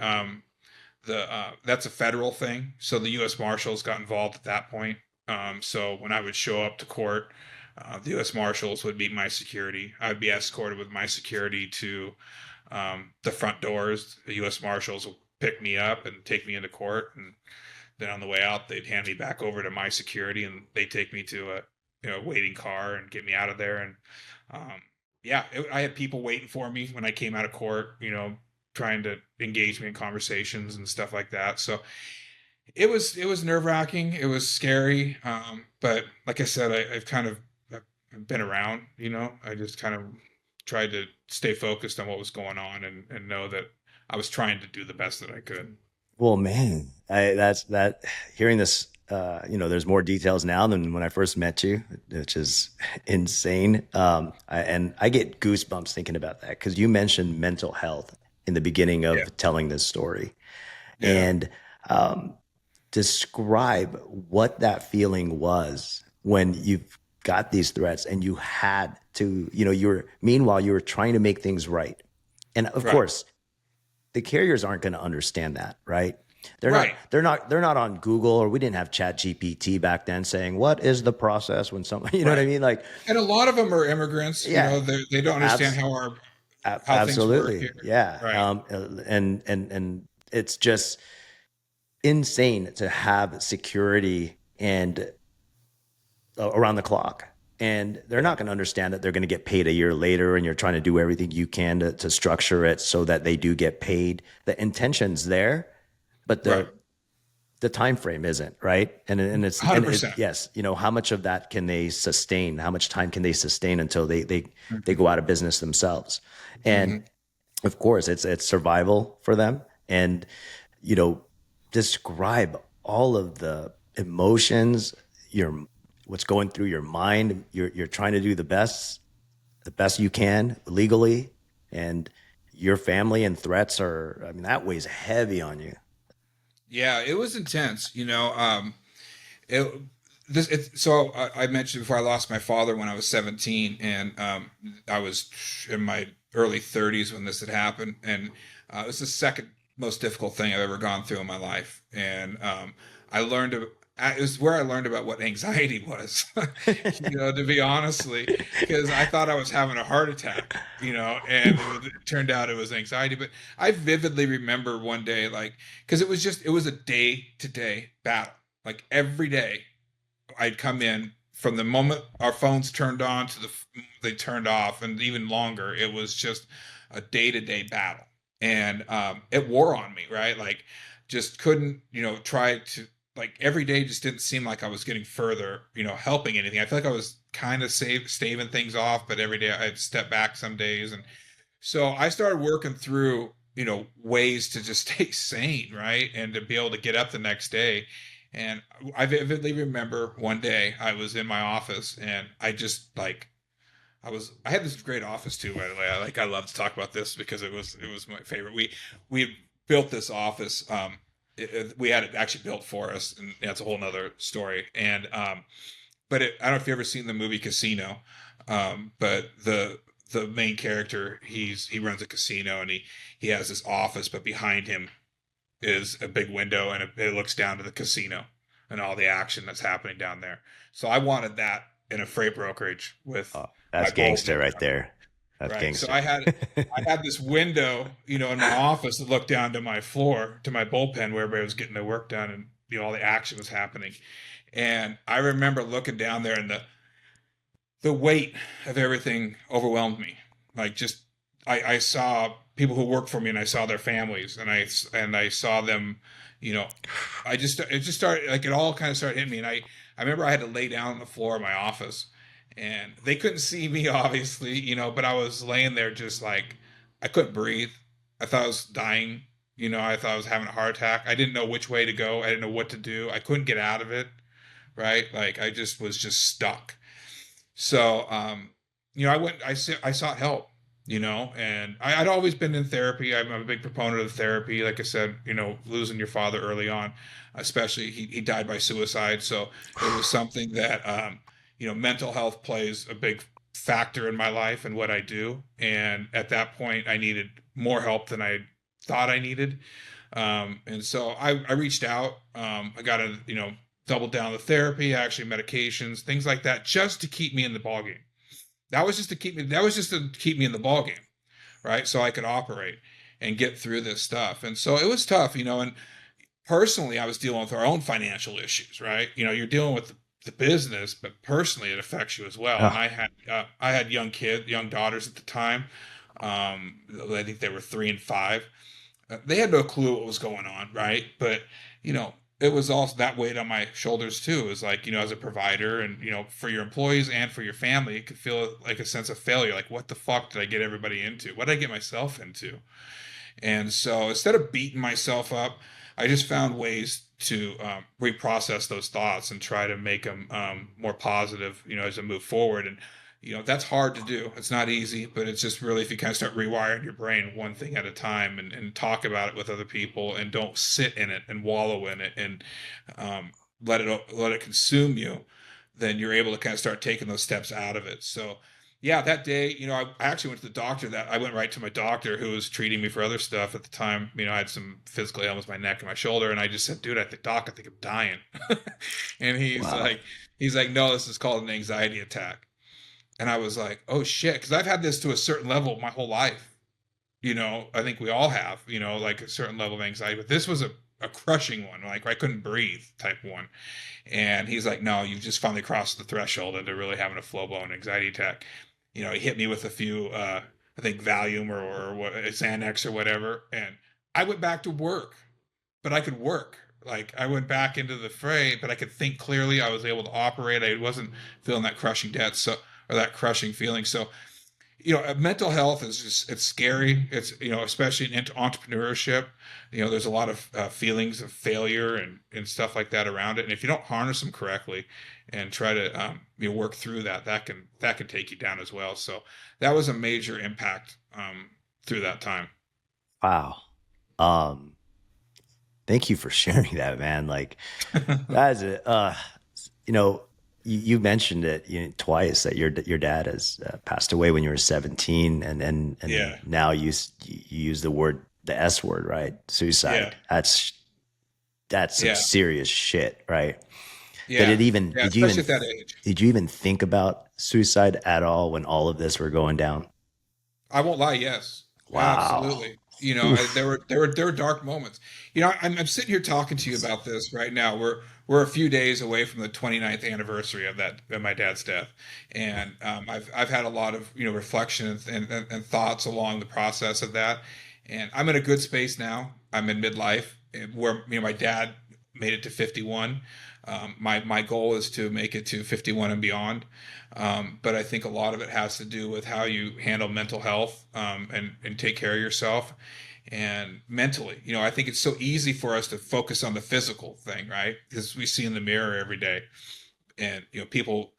that's a federal thing. So the U.S. Marshals got involved at that point. So when I would show up to court, the U.S. Marshals would be my security. I'd be escorted with my security to the front doors. The U.S. Marshals would pick me up and take me into court, and then on the way out, they'd hand me back over to my security, and they'd take me to a waiting car and get me out of there. And yeah, I had people waiting for me when I came out of court, trying to engage me in conversations and stuff like that. So it was nerve wracking. It was scary. But like I said, I've been around. I just kind of tried to stay focused on what was going on, and know that I was trying to do the best that I could. Well, man, hearing this, there's more details now than when I first met you, which is insane. And I get goosebumps thinking about that, because you mentioned mental health in the beginning of telling this story. Yeah. And describe what that feeling was when you've got these threats and you had to, meanwhile, you were trying to make things right. And of course, the carriers aren't going to understand that, right? They're not on Google, or we didn't have Chat GPT back then saying, what is the process when someone, you know what I mean? Like, and a lot of them are immigrants, they don't understand how absolutely. Things work here. Yeah. Right. And it's just insane to have security and around the clock. And they're not going to understand that they're going to get paid a year later, and you're trying to do everything you can to structure it so that they do get paid. The intention's there, but the time frame isn't, right? And it's 100%. Yes, how much of that can they sustain? How much time can they sustain until they go out of business themselves? And of course, it's survival for them. And describe all of the emotions, what's going through your mind. You're trying to do the best you can legally, and your family and threats that weighs heavy on you. Yeah, it was intense. So I mentioned before, I lost my father when I was 17, and I was in my early 30s when this had happened, and it was the second most difficult thing I've ever gone through in my life. And it was where I learned about what anxiety was, to be honestly, because I thought I was having a heart attack, and it turned out it was anxiety. But I vividly remember one day, because it was a day to day battle. Like every day I'd come in, from the moment our phones turned on to they turned off, and even longer, it was just a day to day battle. And it wore on me, right? Like, just couldn't, try to, every day just didn't seem like I was getting further, helping anything. I feel like I was kind of staving things off, but every day I'd step back some days. And so I started working through, ways to just stay sane, right? And to be able to get up the next day. And I vividly remember one day I was in my office, and I just I had this great office too, by the way. I love to talk about this because it was my favorite. We had built this office. We had it actually built for us, and that's a whole nother story. And but I don't know if you've ever seen the movie Casino, but the main character, he runs a casino, and he has this office, but behind him is a big window, and it looks down to the casino and all the action that's happening down there. So I wanted that in a freight brokerage with that's gangster right there. That's gangster. So I had this window, in my office that looked down to my floor, to my bullpen, where everybody was getting their work done, and all the action was happening. And I remember looking down there, and the weight of everything overwhelmed me. I saw people who worked for me, and I saw their families, and I saw them, it just started, it all kind of started hitting me. And I remember I had to lay down on the floor of my office, and they couldn't see me, obviously, but I was laying there just I couldn't breathe. I thought I was dying. I thought I was having a heart attack. I didn't know which way to go. I didn't know what to do. I couldn't get out of it. Right. I just was stuck. So, I sought help, and I'd always been in therapy. I'm a big proponent of therapy. Like I said, losing your father early on, especially he died by suicide. So it was something that, mental health plays a big factor in my life and what I do. And at that point, I needed more help than I thought I needed. And so I reached out. I got to, double down the therapy, actually medications, things like that, just to keep me in the ballgame. That was just to keep me in the ballgame, right? So I could operate and get through this stuff. And so it was tough, and personally, I was dealing with our own financial issues, right? You're dealing with the business, but personally, it affects you as well. And Oh, I had young daughters at the time. I think they were 3 and 5. They had no clue what was going on, right? But you know, it was also that weight on my shoulders too. It was like, as a provider and for your employees and for your family, it could feel like a sense of failure. Like, what the fuck did I get everybody into? What did I get myself into? And so instead of beating myself up, I just found ways to reprocess those thoughts and try to make them more positive, as I move forward. And, that's hard to do. It's not easy, but it's just really, if you kind of start rewiring your brain one thing at a time, and talk about it with other people, and don't sit in it and wallow in it, and um, let it consume you, then you're able to kind of start taking those steps out of it. So yeah, that day, I actually went to the doctor. That I went right to my doctor, who was treating me for other stuff at the time. I had some physical ailments, my neck and my shoulder, and I just said, "Dude, I think I'm dying." And wow. he's like, "No, this is called an anxiety attack." And I was like, "Oh shit," because I've had this to a certain level my whole life. I think we all have, like a certain level of anxiety, but this was a crushing one, like I couldn't breathe type one. And he's like, "No, you've just finally crossed the threshold into really having a full blown anxiety attack." He hit me with a few, I think Valium or what, Xanax or whatever, and I went back to work, but I could work. Like, I went back into the fray, but I could think clearly. I was able to operate. I wasn't feeling that crushing debt, or that crushing feeling. So mental health is just, it's scary. It's, especially in entrepreneurship, there's a lot of feelings of failure and stuff like that around it. And if you don't harness them correctly and try to, work through that, that can take you down as well. So that was a major impact, through that time. Wow. Um, Thank you for sharing that, man. Like that is a, you know, you mentioned it twice that your dad has passed away when you were 17, and Yeah. now you use the S word, right? Yeah. Suicide. That's some Yeah. serious shit, right? Did Yeah. it even Yeah. Especially at that age. did you even think about suicide at all when all of this were going down? I won't lie. Yes, Wow. absolutely. Oof. There were dark moments. I'm sitting here talking to you about this right now. We're a few days away from the 29th anniversary of my dad's death, and I've had a lot of reflection and thoughts along the process of that, and I'm in a good space now. I'm in midlife, where my dad made it to 51. My goal is to make it to 51 and beyond. But I think a lot of it has to do with how you handle mental health, and take care of yourself and mentally. I think it's so easy for us to focus on the physical thing, right? Because we see in the mirror every day, and people,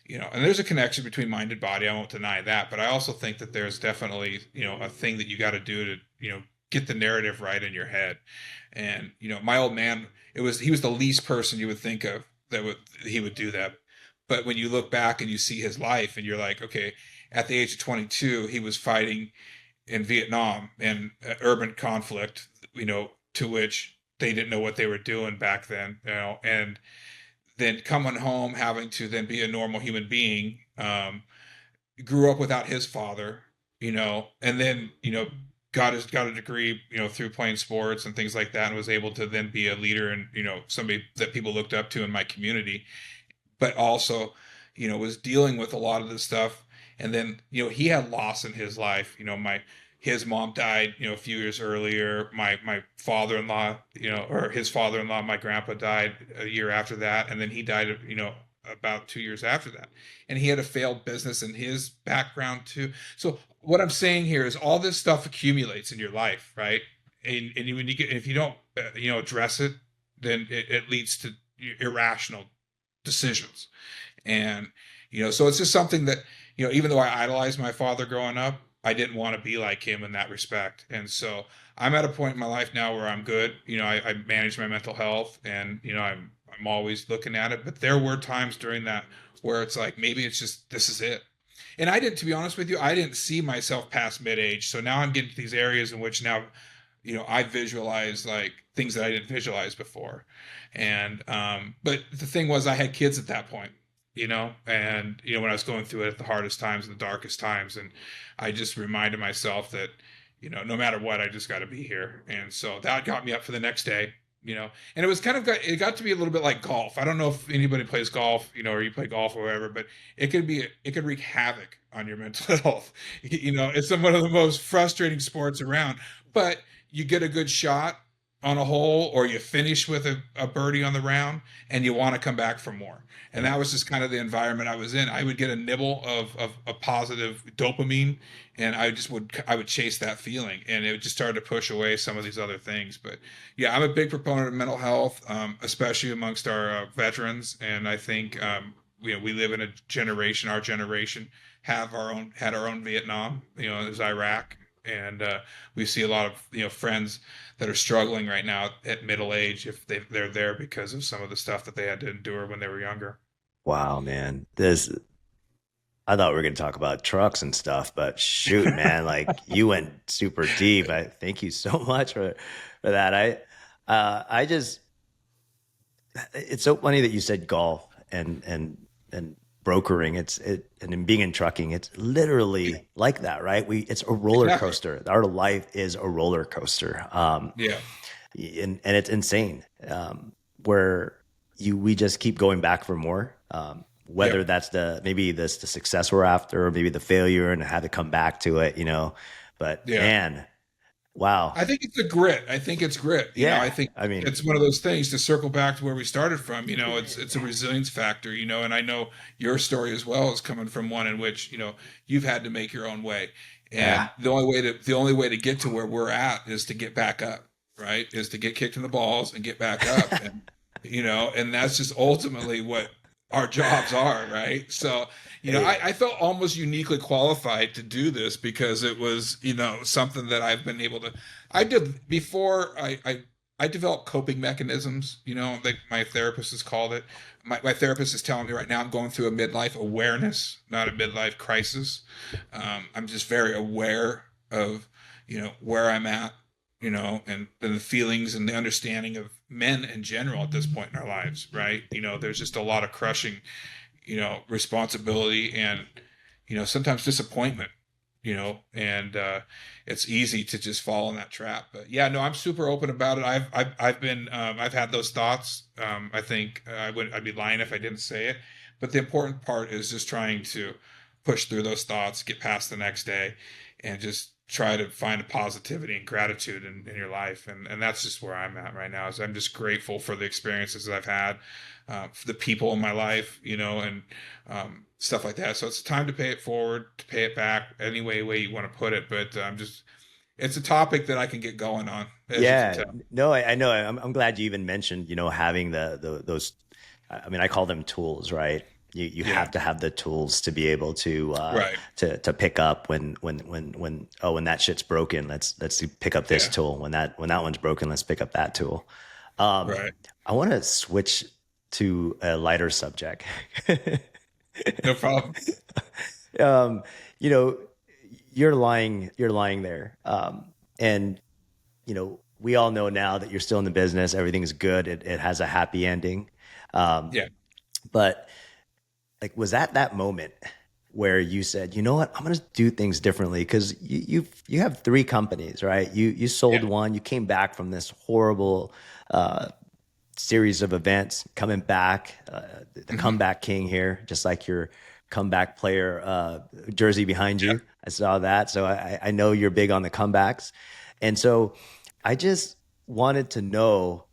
and there's a connection between mind and body. I won't deny that, but I also think that there's definitely a thing that you got to do to get the narrative right in your head. And my old man, he was the least person you would think of he would do that. But when you look back and you see his life, and you're like, okay, at the age of 22, he was fighting in Vietnam and urban conflict, to which they didn't know what they were doing back then, and then coming home, having to then be a normal human being. Grew up without his father, and then got a degree, through playing sports and things like that, and was able to then be a leader and somebody that people looked up to in my community. But also, was dealing with a lot of this stuff. And then, he had loss in his life. His mom died, a few years earlier. My father-in-law, or his father-in-law, my grandpa, died a year after that, and then he died, about 2 years after that. And he had a failed business in his background too. So what I'm saying here is all this stuff accumulates in your life, right? And when if you don't, address it, then it leads to irrational decisions. And so it's just something that even though I idolized my father growing up, I didn't want to be like him in that respect. And so I'm at a point in my life now where I'm good. I manage my mental health, and I'm always looking at it. But there were times during that where it's like, maybe it's just, this is it. and I didn't, to be honest with you, I didn't see myself past mid-age. So now I'm getting to these areas in which now, I visualize like things that I didn't visualize before. And, but the thing was, I had kids at that point, and, when I was going through it at the hardest times and the darkest times. And I just reminded myself that, no matter what, I just got to be here. And so that got me up for the next day, and it was it got to be a little bit like golf. I don't know if anybody plays golf, or you play golf or whatever, but it could wreak havoc on your mental health. It's one of the most frustrating sports around, but you get a good shot on a hole, or you finish with a birdie on the round, and you want to come back for more. And that was just kind of the environment I was in. I would get a nibble of a positive dopamine, and I would chase that feeling, and it just started to push away some of these other things. But yeah, I'm a big proponent of mental health, especially amongst our veterans. And I think we live in a generation. Our generation had our own Vietnam. It was Iraq. And we see a lot of friends that are struggling right now at middle age, if they're there because of some of the stuff that they had to endure when they were younger. Wow, man. I thought we were going to talk about trucks and stuff, but shoot, man, like you went super deep. I thank you so much for that. I just, it's so funny that you said golf and brokering. And in being in trucking, it's literally like that, right? It's a roller coaster. Our life is a roller coaster. Yeah. And it's insane. Where we just keep going back for more. Whether that's maybe the success we're after, or maybe the failure and how to come back to it, but man, wow. I think it's grit. I think it's grit. I mean, it's one of those things, to circle back to where we started from, it's a resilience factor, and I know your story as well is coming from one in which, you've had to make your own way. And the only way to get to where we're at is to get back up, right? Is to get kicked in the balls and get back up. And, and that's just ultimately what our jobs are, right? So, I felt almost uniquely qualified to do this because it was, something that I've been able to, I did before I developed coping mechanisms, like my therapist has called it. My therapist is telling me right now I'm going through a midlife awareness, not a midlife crisis. I'm just very aware of, where I'm at, and the feelings and the understanding of men in general at this point in our lives, right? There's just a lot of crushing, responsibility and, sometimes disappointment, and it's easy to just fall in that trap. But yeah, no, I'm super open about it. I've had those thoughts. I think I'd be lying if I didn't say it. But the important part is just trying to push through those thoughts, get past the next day, and just try to find a positivity and gratitude in your life. And that's just where I'm at right now. Is I'm just grateful for the experiences that I've had, for the people in my life, and stuff like that. So it's time to pay it forward, to pay it back, any way you want to put it. But it's a topic that I can get going on. Yeah, no, I know. I'm glad you even mentioned, having those, I mean, I call them tools, right? You have to have the tools to be able to to pick up when that shit's broken, let's pick up this tool. When that one's broken, let's pick up that tool. I want to switch to a lighter subject. No problem. You're lying there. And we all know now that you're still in the business, everything's good. It has a happy ending. But like, was that moment where you said, you know what, I'm going to do things differently? Because you have 3 companies, right? You sold one, you came back from this horrible series of events, coming back, the comeback king here, just like your comeback player jersey behind you. I saw that. So I know you're big on the comebacks. And so I just wanted to know,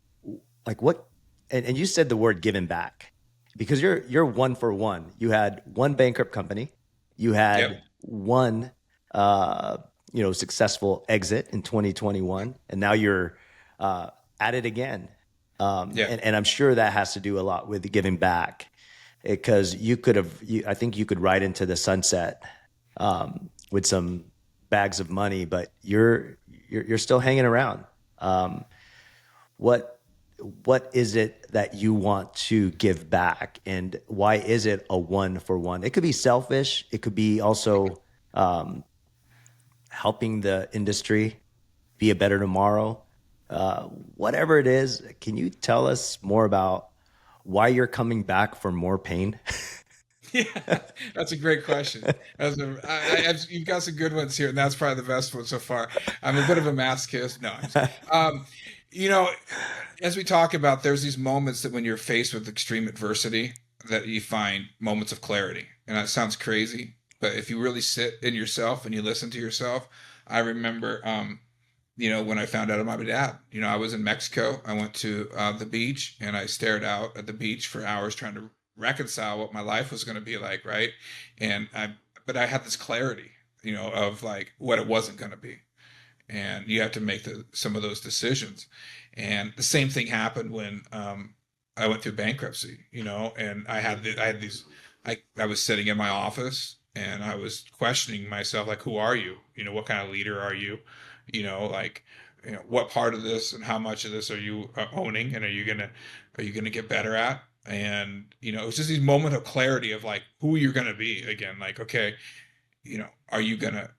like, what, and you said the word giving back. Because you're one for one. You had one bankrupt company, you had one successful exit in 2021, and now you're at it again. And I'm sure that has to do a lot with giving back, because I think you could ride into the sunset with some bags of money, but you're still hanging around. What what is it that you want to give back, and why is it a 1-for-1? It could be selfish. It could be also helping the industry be a better tomorrow. Whatever it is, can you tell us more about why you're coming back for more pain? Yeah, that's a great question. You've got some good ones here, and that's probably the best one so far. I'm a bit of a masochist. No, you know, as we talk about, there's these moments that when you're faced with extreme adversity, that you find moments of clarity. And that sounds crazy, but if you really sit in yourself and you listen to yourself, I remember, when I found out about my dad, I was in Mexico. I went to the beach and I stared out at the beach for hours trying to reconcile what my life was going to be like, right? But I had this clarity, of like what it wasn't going to be. And you have to make some of those decisions. And the same thing happened when I went through bankruptcy, and I was sitting in my office and I was questioning myself, like, who are you? What kind of leader are you? What part of this and how much of this are you owning, and are you gonna get better at? And it was just these moment of clarity of like who you're gonna be again. Like, okay, are you gonna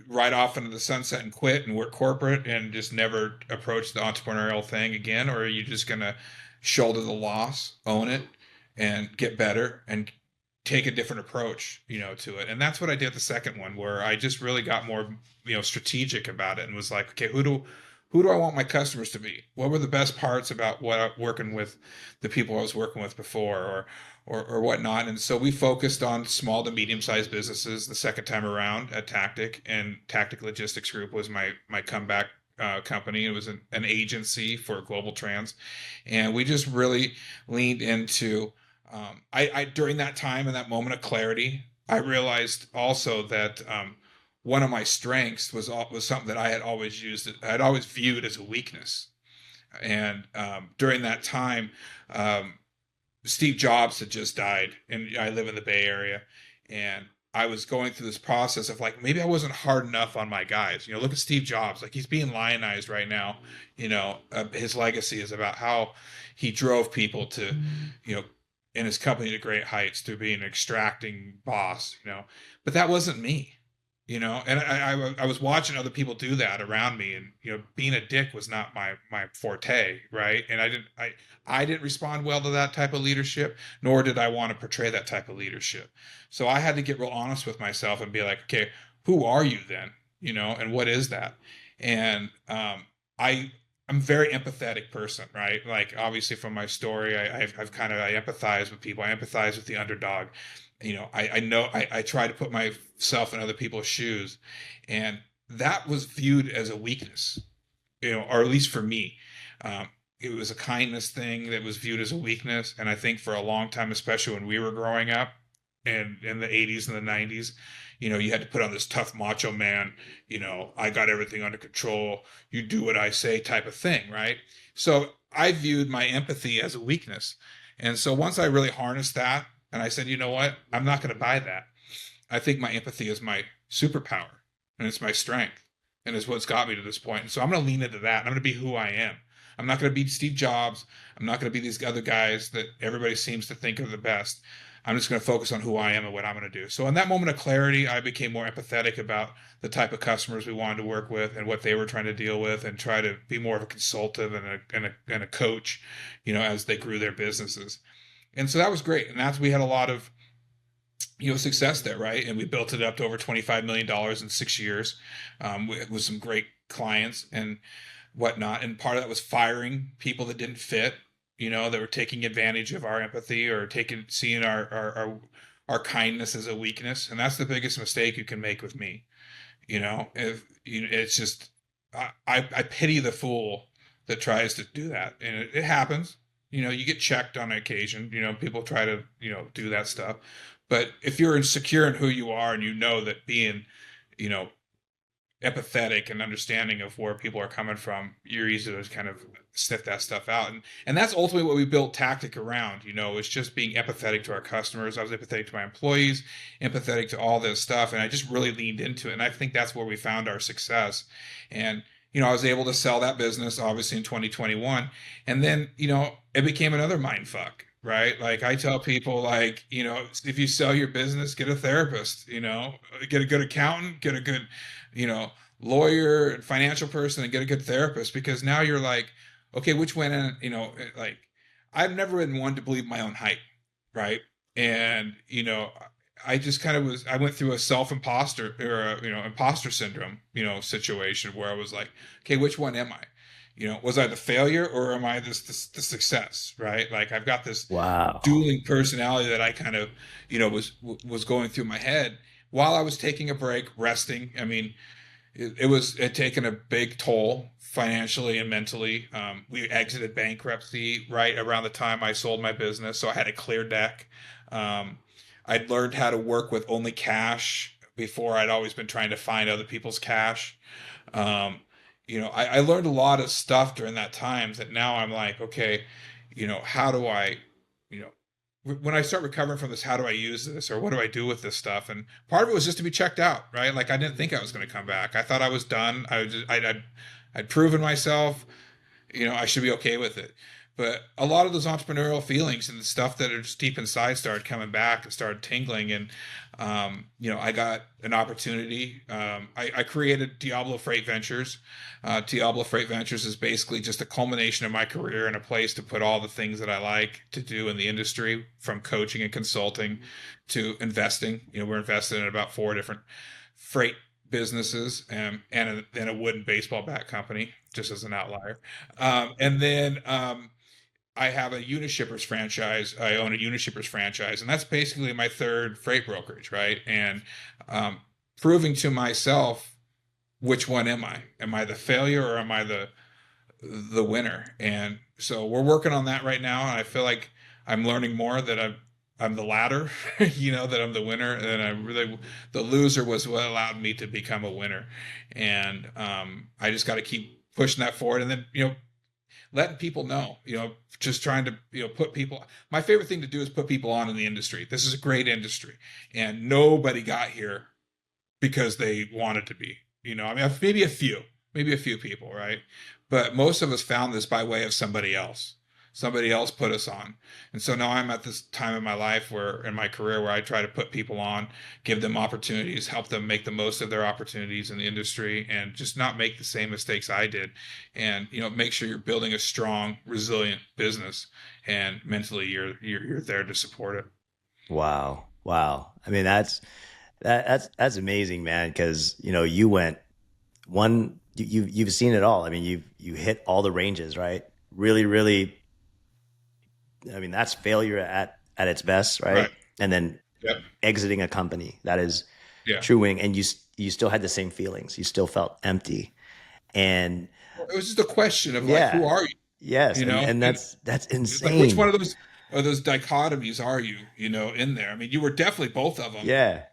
ride off into the sunset and quit and work corporate and just never approach the entrepreneurial thing again, or are you just gonna shoulder the loss, own it, and get better and take a different approach, to it? And that's what I did the second one, where I just really got more, strategic about it and was like, okay, who do I want my customers to be? What were the best parts about working with the people I was working with before, or whatnot? And so we focused on small to medium-sized businesses the second time around at Tactic, and Tactic Logistics Group was my comeback company. It was an agency for global trans, and we just really leaned into. I during that time and that moment of clarity, I realized also that one of my strengths was something that I had always viewed as a weakness. And during that time, Steve Jobs had just died, and I live in the Bay Area, and I was going through this process of like, maybe I wasn't hard enough on my guys. Look at Steve Jobs, like he's being lionized right now. His legacy is about how he drove people to, in his company to great heights through being an extracting boss, but that wasn't me. And I was watching other people do that around me, and being a dick was not my forte, right? And I didn't respond well to that type of leadership, nor did I want to portray that type of leadership. So I had to get real honest with myself and be like, okay, who are you then? And what is that? And I'm a very empathetic person, right? Like, obviously from my story, I empathize with people. I empathize with the underdog. I try to put myself in other people's shoes, and that was viewed as a weakness, or at least for me. It was a kindness thing that was viewed as a weakness. And I think for a long time, especially when we were growing up and in the 80s and the 90s, you had to put on this tough macho man, I got everything under control, you do what I say type of thing, right? So I viewed my empathy as a weakness. And so once I really harnessed that, and I said, you know what, I'm not going to buy that. I think my empathy is my superpower, and it's my strength, and it's what's got me to this point. And so I'm going to lean into that. I'm going to be who I am. I'm not going to be Steve Jobs. I'm not going to be these other guys that everybody seems to think are the best. I'm just going to focus on who I am and what I'm going to do. So in that moment of clarity, I became more empathetic about the type of customers we wanted to work with and what they were trying to deal with, and try to be more of a consultative and a coach, as they grew their businesses. And so that was great. And we had a lot of, success there, right? And we built it up to over $25 million in 6 years, with some great clients and whatnot. And part of that was firing people that didn't fit, that were taking advantage of our empathy, or seeing our kindness as a weakness. And that's the biggest mistake you can make with me. If it's just, I pity the fool that tries to do that. And it happens. You get checked on occasion. People try to, do that stuff. But if you're insecure in who you are, and that being, empathetic and understanding of where people are coming from, you're easy to kind of sniff that stuff out. And that's ultimately what we built Tactic around. It's just being empathetic to our customers. I was empathetic to my employees, empathetic to all this stuff. And I just really leaned into it. And I think that's where we found our success. And I was able to sell that business obviously in 2021. And then, it became another mind fuck, right? Like I tell people, like, if you sell your business, get a therapist, get a good accountant, get a good, you know, lawyer and financial person, and get a good therapist, because now you're like, okay, which went in, like I've never been one to believe my own hype, right? And, I just kind of I went through a self-imposter or imposter syndrome, situation where I was like, okay, which one am I? Was I the failure or am I the success, right? Like I've got this Wow. dueling personality that I kind of, was going through my head while I was taking a break, resting. I mean, it had taken a big toll financially and mentally. We exited bankruptcy right around the time I sold my business, so I had a clear deck. I'd learned how to work with only cash before. I'd always been trying to find other people's cash. Um, I learned a lot of stuff during that time that now I'm like, okay, how do I, you know, when I start recovering from this, how do I use this, or what do I do with this stuff? And part of it was just to be checked out, right? Like I didn't think I was going to come back. I thought I was done. I'd proven myself. I should be okay with it. But a lot of those entrepreneurial feelings and the stuff that are just deep inside started coming back and started tingling. And, I got an opportunity. I created Diablo Freight Ventures. Diablo Freight Ventures is basically just a culmination of my career and a place to put all the things that I like to do in the industry, from coaching and consulting to investing. We're invested in about 4 different freight businesses, and a wooden baseball bat company, just as an outlier. And then I have a Unishippers franchise. I own a Unishippers franchise, and that's basically my third freight brokerage, right? And um, proving to myself, which one am I? Am I the failure or am I the winner? And so we're working on that right now, and I feel like I'm learning more that I'm the latter, that I'm the winner, and the loser was what allowed me to become a winner. And I just got to keep pushing that forward, and then letting people know, just trying to put people. My favorite thing to do is put people on in the industry. This is a great industry, and nobody got here because they wanted to be. I mean, maybe a few people, right? But most of us found this by way of somebody else. Somebody else put us on. And so now I'm at this time in my life, where in my career, where I try to put people on, give them opportunities, help them make the most of their opportunities in the industry, and just not make the same mistakes I did. And make sure you're building a strong, resilient business, and mentally you're there to support it. Wow. Wow. I mean, that's amazing, man. Because you went you've seen it all. I mean, you hit all the ranges, right? Really, really. I mean, that's failure at its best, right? Right. And then Yep. exiting a company, that is Yeah. true winning, and you still had the same feelings. You still felt empty, and It was just a question of like, who yeah, are you? yes, You and know, and and that's it's like, which one insane. of those dichotomies are you? In there. I mean, you were definitely both of them, Yeah,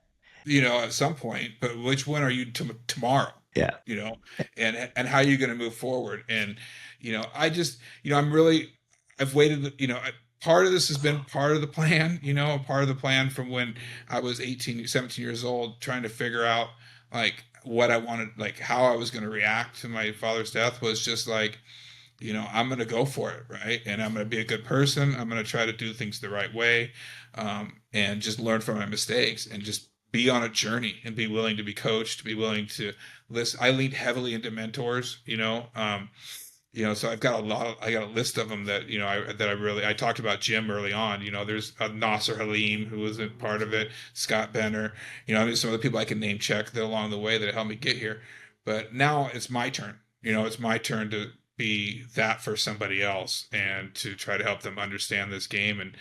at some point, but which one are you tomorrow? yeah, You know, and how are you going to move forward? And I just, I'm really, I've waited. Part of this has been part of the plan. Part of the plan from when I was 18, 17 years old, trying to figure out like what I wanted, like how I was going to react to my father's death, was just like, I'm going to go for it, right? And I'm going to be a good person. I'm going to try to do things the right way, and just learn from my mistakes, and just be on a journey, and be willing to be coached, be willing to listen. I leaned heavily into mentors, so I got a list of them that, I talked about Jim early on. There's Nasser Halim, who was a part of it, Scott Benner, there's some of the people I can name check that along the way that helped me get here. But now it's my turn. It's my turn to be that for somebody else, and to try to help them understand this game, and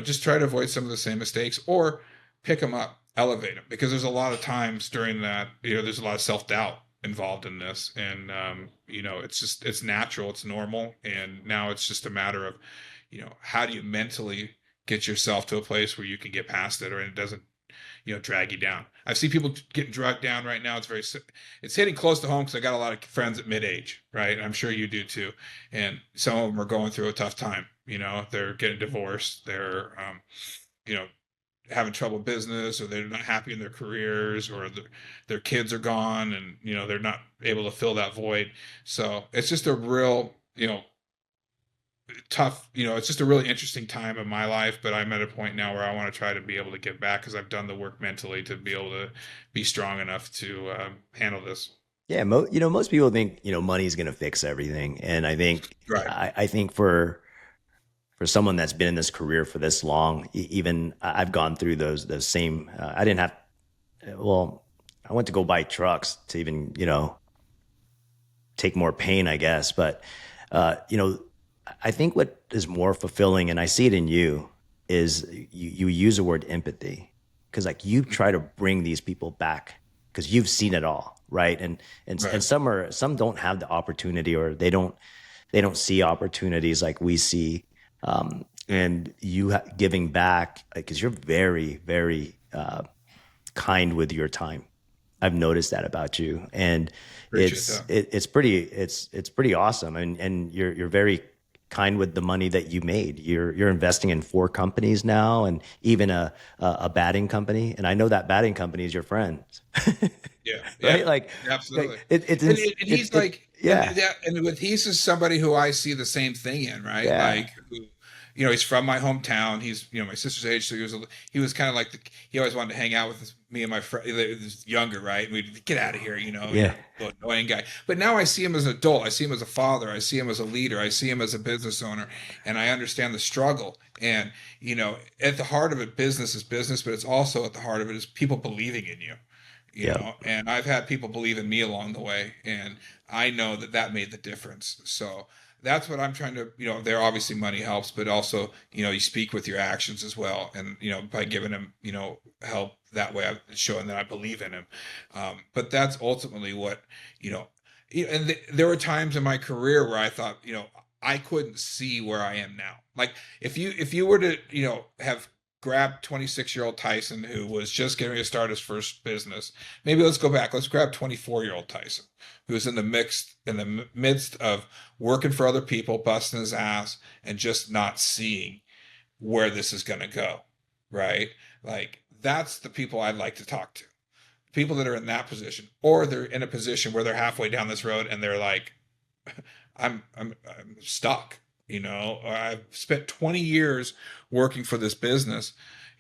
just try to avoid some of the same mistakes, or pick them up, elevate them, because there's a lot of times during that, there's a lot of self-doubt involved in this. And it's natural, it's normal, and now it's just a matter of how do you mentally get yourself to a place where you can get past it, or it doesn't drag you down. I see people getting dragged down right now. It's hitting close to home, because I got a lot of friends at mid-age, right? And I'm sure you do too. And some of them are going through a tough time. They're getting divorced. They're you know having trouble in business, or they're not happy in their careers, or their kids are gone, and they're not able to fill that void. So it's just a real tough, it's just a really interesting time in my life, but I'm at a point now where I want to try to be able to give back, because I've done the work mentally to be able to be strong enough to handle this. Yeah, most people think money's going to fix everything, and I think Right. I think for someone that's been in this career for this long, even I've gone through those same. I didn't have. Well, I went to go buy trucks to even take more pain, I guess. But I think what is more fulfilling, and I see it in you, is you use the word empathy, because like you try to bring these people back because you've seen it all, right? And Right. some don't have the opportunity, or they don't see opportunities like we see. And you giving back, because you're very, very kind with your time. I've noticed that about you, and Appreciate that. it's pretty awesome. And you're very kind with the money that you made. You're investing in 4 companies now, and even a batting company. And I know that batting company is your friend, Yeah, right? yeah, Like, absolutely. And it, he's it like, yeah, and with he's is somebody who I see the same thing in, right? yeah, Like, who, he's from my hometown. He's, my sister's age, so he was kind of like he always wanted to hang out with me and my friend. He was younger, right? And we'd get out of here, yeah, you're an annoying guy. But now I see him as an adult. I see him as a father. I see him as a leader. I see him as a business owner, and I understand the struggle. And at the heart of it, business is business, but it's also at the heart of it is people believing in you. yeah, And I've had people believe in me along the way, and I know that made the difference. So that's what I'm trying to, there obviously money helps, but also, you speak with your actions as well. And, by giving him, help that way, I'm showing that I believe in him. But that's ultimately what, you know, and there were times in my career where I thought, I couldn't see where I am now. Like, if you were to, have grabbed 26-year-old Tyson, who was just getting to start his first business. Maybe let's go back. Let's grab 24-year-old Tyson, who's in the midst of working for other people, busting his ass, and just not seeing where this is going to go. Right? Like, that's the people I'd like to talk to. People that are in that position, or they're in a position where they're halfway down this road and they're like, I'm stuck. I've spent 20 years working for this business,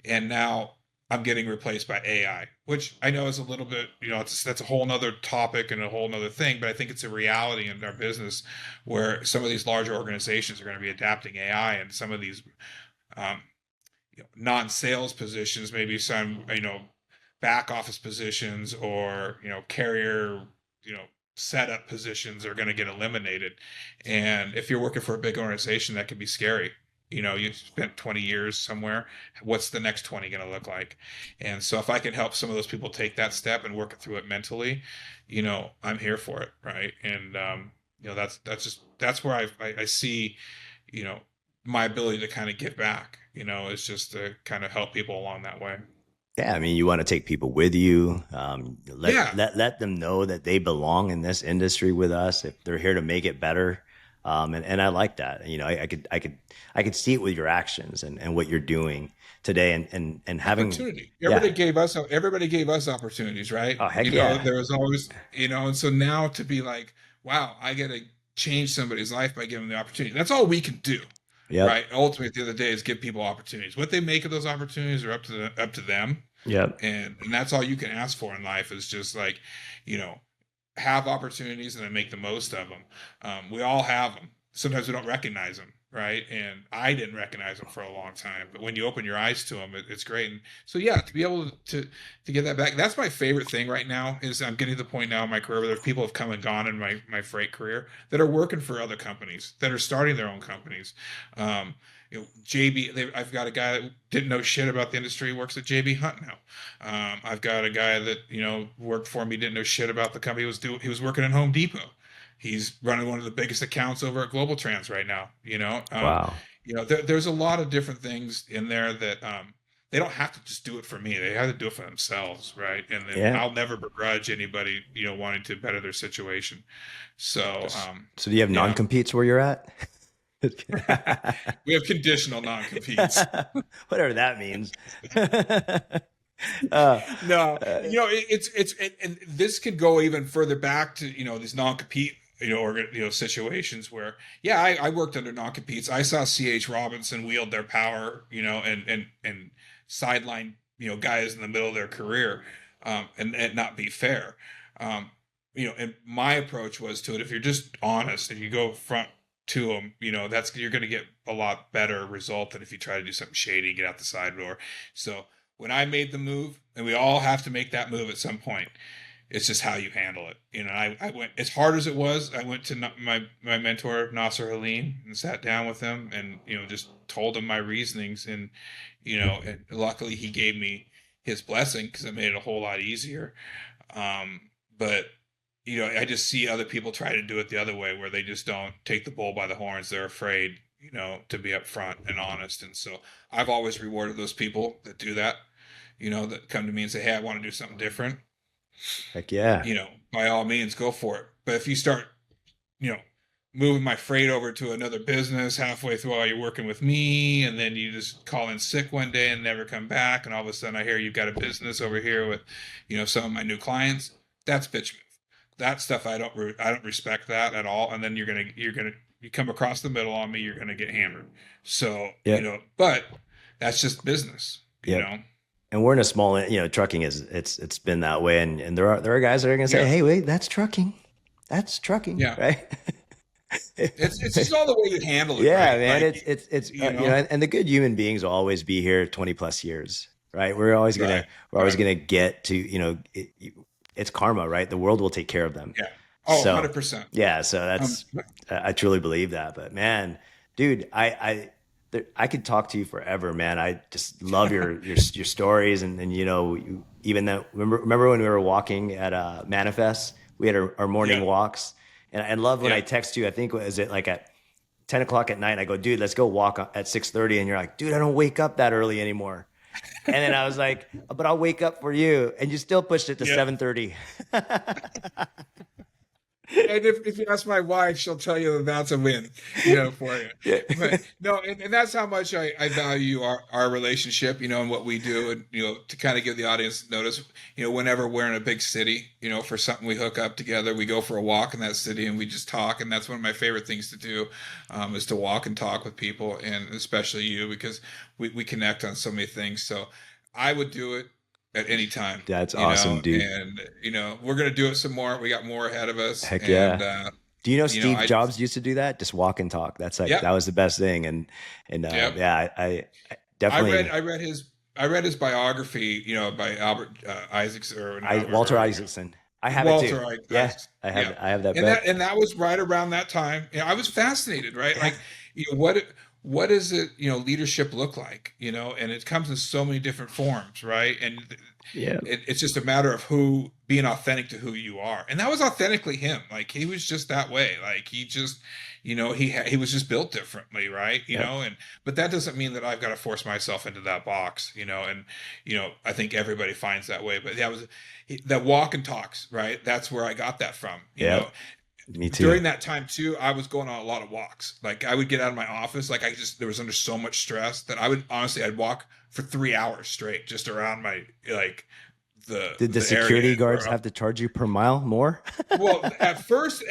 and now I'm getting replaced by AI, which I know is a little bit, that's a whole nother topic and a whole nother thing, but I think it's a reality in our business where some of these larger organizations are going to be adapting AI, and some of these um, non-sales positions, maybe some, back office positions, or, carrier, you know, setup positions are going to get eliminated. And if you're working for a big organization, that can be scary. You've spent 20 years somewhere. What's the next 20 going to look like? And so if I can help some of those people take that step and work through it mentally, I'm here for it. Right. And, that's where I see, you know, my ability to kind of give back, is just to kind of help people along that way. yeah. I mean, you want to take people with you. Let Yeah. let them know that they belong in this industry with us if they're here to make it better. And I like that. I could see it with your actions and what you're doing today, and having, Opportunity. yeah. Everybody gave us opportunities, right? Oh, heck yeah. There was always, and so now to be like, wow, I get to change somebody's life by giving them the opportunity. That's all we can do, Yep. right? Ultimately, at the end of the day, is give people opportunities. What they make of those opportunities are up to them, Yep. and that's all you can ask for in life, is just like, you know, have opportunities and then make the most of them. We all have them. Sometimes we don't recognize them, right? And I didn't recognize them for a long time. But when you open your eyes to them, it's great. And so, yeah, to be able to get that back, that's my favorite thing right now. Is I'm getting to the point now in my career where there's people have come and gone in my freight career that are working for other companies, that are starting their own companies. JB, I've got a guy that didn't know shit about the industry, works at JB Hunt now. I've got a guy that worked for me, didn't know shit about the company. He was working at Home Depot. He's running one of the biggest accounts over at Global Trans right now. Wow. There's a lot of different things in there that they don't have to just do it for me. They have to do it for themselves, right? And then Yeah. I'll never begrudge anybody wanting to better their situation. So So do you have yeah. non-competes where you're at? We have conditional non-competes. Whatever that means. uh, No, uh, and this could go even further back to, these non-compete, situations where, yeah, I worked under non-competes. I saw C.H. Robinson wield their power, and sideline, guys in the middle of their career, and not be fair. And my approach was to it, if you're just honest and you go front to them, you're going to get a lot better result than if you try to do something shady, get out the side door. So when I made the move, and we all have to make that move at some point, it's just how you handle it. I went, as hard as it was, I went to my mentor, Nasser Halim, and sat down with him and, just told him my reasonings. And luckily he gave me his blessing, because it made it a whole lot easier. But, I just see other people try to do it the other way, where they just don't take the bull by the horns. They're afraid, to be upfront and honest. And so I've always rewarded those people that do that, that come to me and say, hey, I want to do something different. Heck yeah. By all means, go for it. But if you start, moving my freight over to another business halfway through while you're working with me, and then you just call in sick one day and never come back, and all of a sudden I hear you've got a business over here with, some of my new clients, that's bitch move. That stuff, I don't respect that at all. And then you come across the middle on me, you're gonna get hammered. So but that's just business, And we're in a small, trucking it's been that way, and there are guys that are gonna say, hey, wait, that's trucking, yeah, right? it's just all the way you handle it. Yeah, right? man. Like, It's and the good human beings will always be here 20 plus years, right? We're always gonna get to, it's karma, right? The world will take care of them. Yeah. Oh, so, 100%. Yeah. So that's, I truly believe that. But man, dude, I could talk to you forever, man. I just love your stories, and even that. Remember when we were walking at Manifest? We had our morning walks, and I love when I text you. I think was it like at 10 o'clock at night? I go, dude, let's go walk at 6:30, and you're like, dude, I don't wake up that early anymore. And then I was like, but I'll wake up for you. And you still pushed it to 7:30. And if you ask my wife, she'll tell you that that's a win, for you. Yeah. But no, and that's how much I value our relationship, and what we do. And, to kind of give the audience notice, whenever we're in a big city, for something, we hook up together, we go for a walk in that city, and we just talk. And that's one of my favorite things to do, is to walk and talk with people, and especially you, because we connect on so many things. So I would do it at any time. That's awesome, dude. And we're gonna do it some more. We got more ahead of us. Heck and, yeah. Do you know Steve Jobs used to do that? Just walk and talk. That's like that was the best thing. And I definitely I read his biography, by Albert Isaacs or Walter Isaacson. I have it too. Yeah, I have that. And that was right around that time. I was fascinated, right? Like, what does it, leadership look like, and it comes in so many different forms, right? And it's just a matter of being authentic to who you are. And that was authentically him. Like, he was just that way. Like, he just, he was just built differently, right? But that doesn't mean that I've got to force myself into that box, and, I think everybody finds that way. But that walk and talks, right? That's where I got that from, you know. Me too. During that time too, I was going on a lot of walks. Like, I would get out of my office, like there was under so much stress that I'd walk for 3 hours straight just around my, like, Did the security guards have to charge you per mile more? Well, at first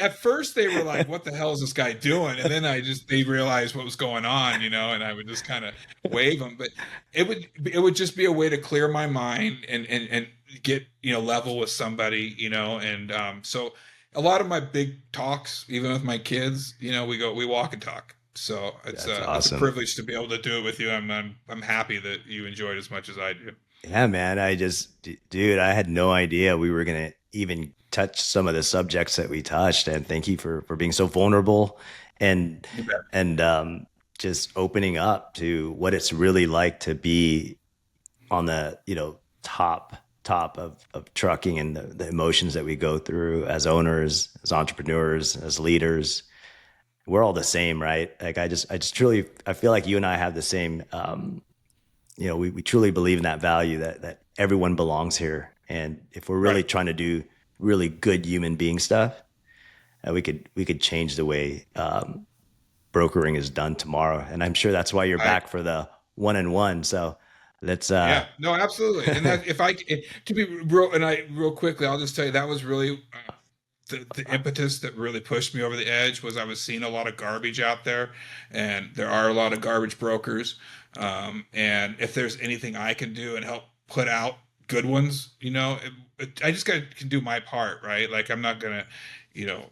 they were like, what the hell is this guy doing? And then they realized what was going on, and I would just kind of wave them. But it would just be a way to clear my mind and get, level with somebody, and so a lot of my big talks, even with my kids, we walk and talk. So it's awesome. It's a privilege to be able to do it with you. I'm happy that you enjoyed as much as I do. Yeah, man. Dude, I had no idea we were going to even touch some of the subjects that we touched. And thank you for being so vulnerable and just opening up to what it's really like to be on the, top of trucking, and the emotions that we go through as owners, as entrepreneurs, as leaders. We're all the same, right? Like, I truly, I feel like you and I have the same, we truly believe in that value that everyone belongs here. And if we're really trying to do really good human being stuff, we could change the way brokering is done tomorrow. And I'm sure that's why you're I back for the 1-on-1. So let's Yeah, no, absolutely. And that to be real, and I real quickly, I'll just tell you that was really the impetus that really pushed me over the edge was I was seeing a lot of garbage out there, and there are a lot of garbage brokers. And if there's anything I can do and help put out good ones, I just got can do my part, right? Like I'm not gonna, you know,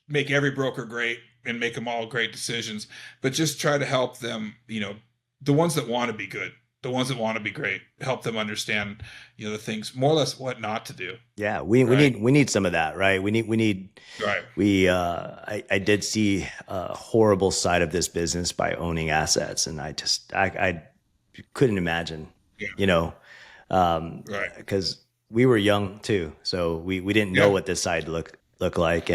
make every broker great and make them all great decisions, but just try to help them, the ones that want to be good, the ones that want to be great, help them understand, the things more or less what not to do. Yeah, we Right. need some of that, right? Right. I did see a horrible side of this business by owning assets, and I couldn't imagine, Yeah. you know, Right. because we were young too, so we didn't know Yeah. what this side look like,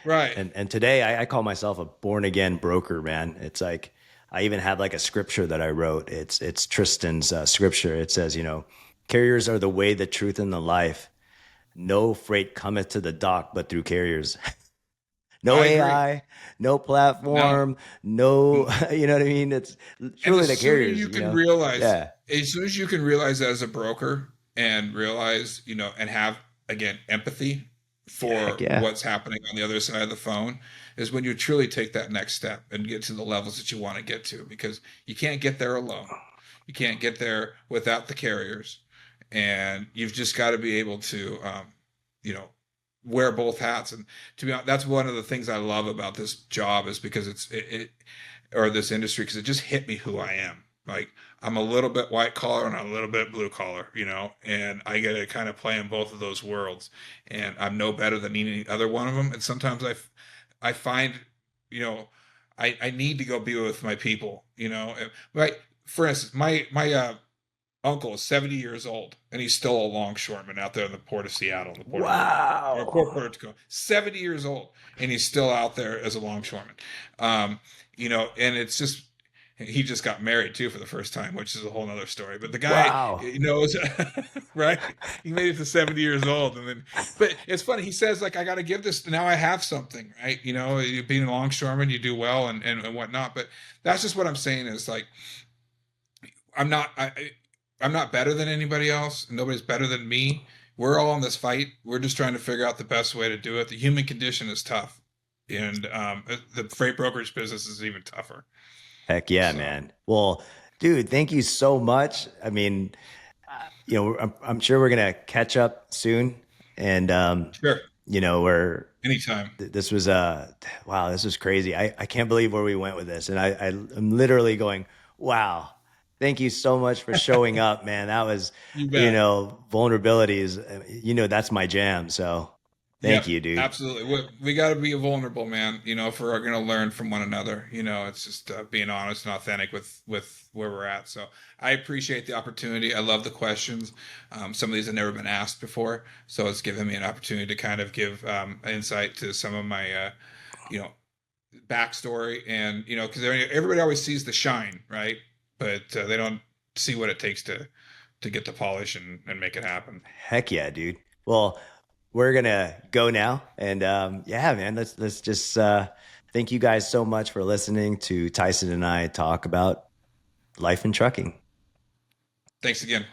Right. and today I call myself a born again broker, man. It's like I even have like a scripture that I wrote. It's Tristan's scripture. It says, carriers are the way, the truth, and the life. No freight cometh to the dock but through carriers. No I agree. AI, no No. platform, no, you know what I mean? It's And truly the carriers, Yeah. as soon as you can realize that as a broker and realize, and have again empathy Heck for yeah. what's happening on the other side of the phone is when you truly take that next step and get to the levels that you want to get to because you can't get there alone. You can't get there without the carriers. And you've just got to be able to, you know, wear both hats. And to be honest, that's one of the things I love about this job is because or this industry, because it just hit me who I am. Like I'm a little bit white collar and I'm a little bit blue collar, and I get to kind of play in both of those worlds. And I'm no better than any other one of them. And sometimes I find, you know, I need to go be with my people, Like for instance, my uncle is 70 years old and he's still a longshoreman out there in the port of Seattle, the port of or Wow. Port Tacoma. 70 years old and he's still out there as a longshoreman. Um, and it's just he just got married too for the first time, which is a whole nother story. But the guy Wow. he knows, right? He made it to 70 years old, and then, but it's funny. He says like, I got to give this now. I have something, right? You being a longshoreman, you do well and whatnot. But that's just what I'm saying is like, I'm not I'm not better than anybody else. Nobody's better than me. We're all in this fight. We're just trying to figure out the best way to do it. The human condition is tough, and the freight brokerage business is even tougher. Heck yeah, So man. Well, dude, thank you so much. I mean, I'm sure we're gonna catch up soon, and sure, anytime. this was wow, this was crazy. I can't believe where we went with this, and I'm literally going, wow. Thank you so much for showing up, man. That was, You bet. vulnerabilities. That's my jam. So thank Yep, you, dude. absolutely. We got to be vulnerable, man. If we're going to learn from one another, it's just being honest and authentic with where we're at. So I appreciate the opportunity. I love the questions. Some of these have never been asked before, so it's given me an opportunity to kind of give insight to some of my, you know, backstory, and because everybody always sees the shine, right? But they don't see what it takes to get the polish and make it happen. Heck yeah, dude. Well, we're gonna go now, and yeah, man. Let's just thank you guys so much for listening to Tyson and I talk about life in trucking. Thanks again.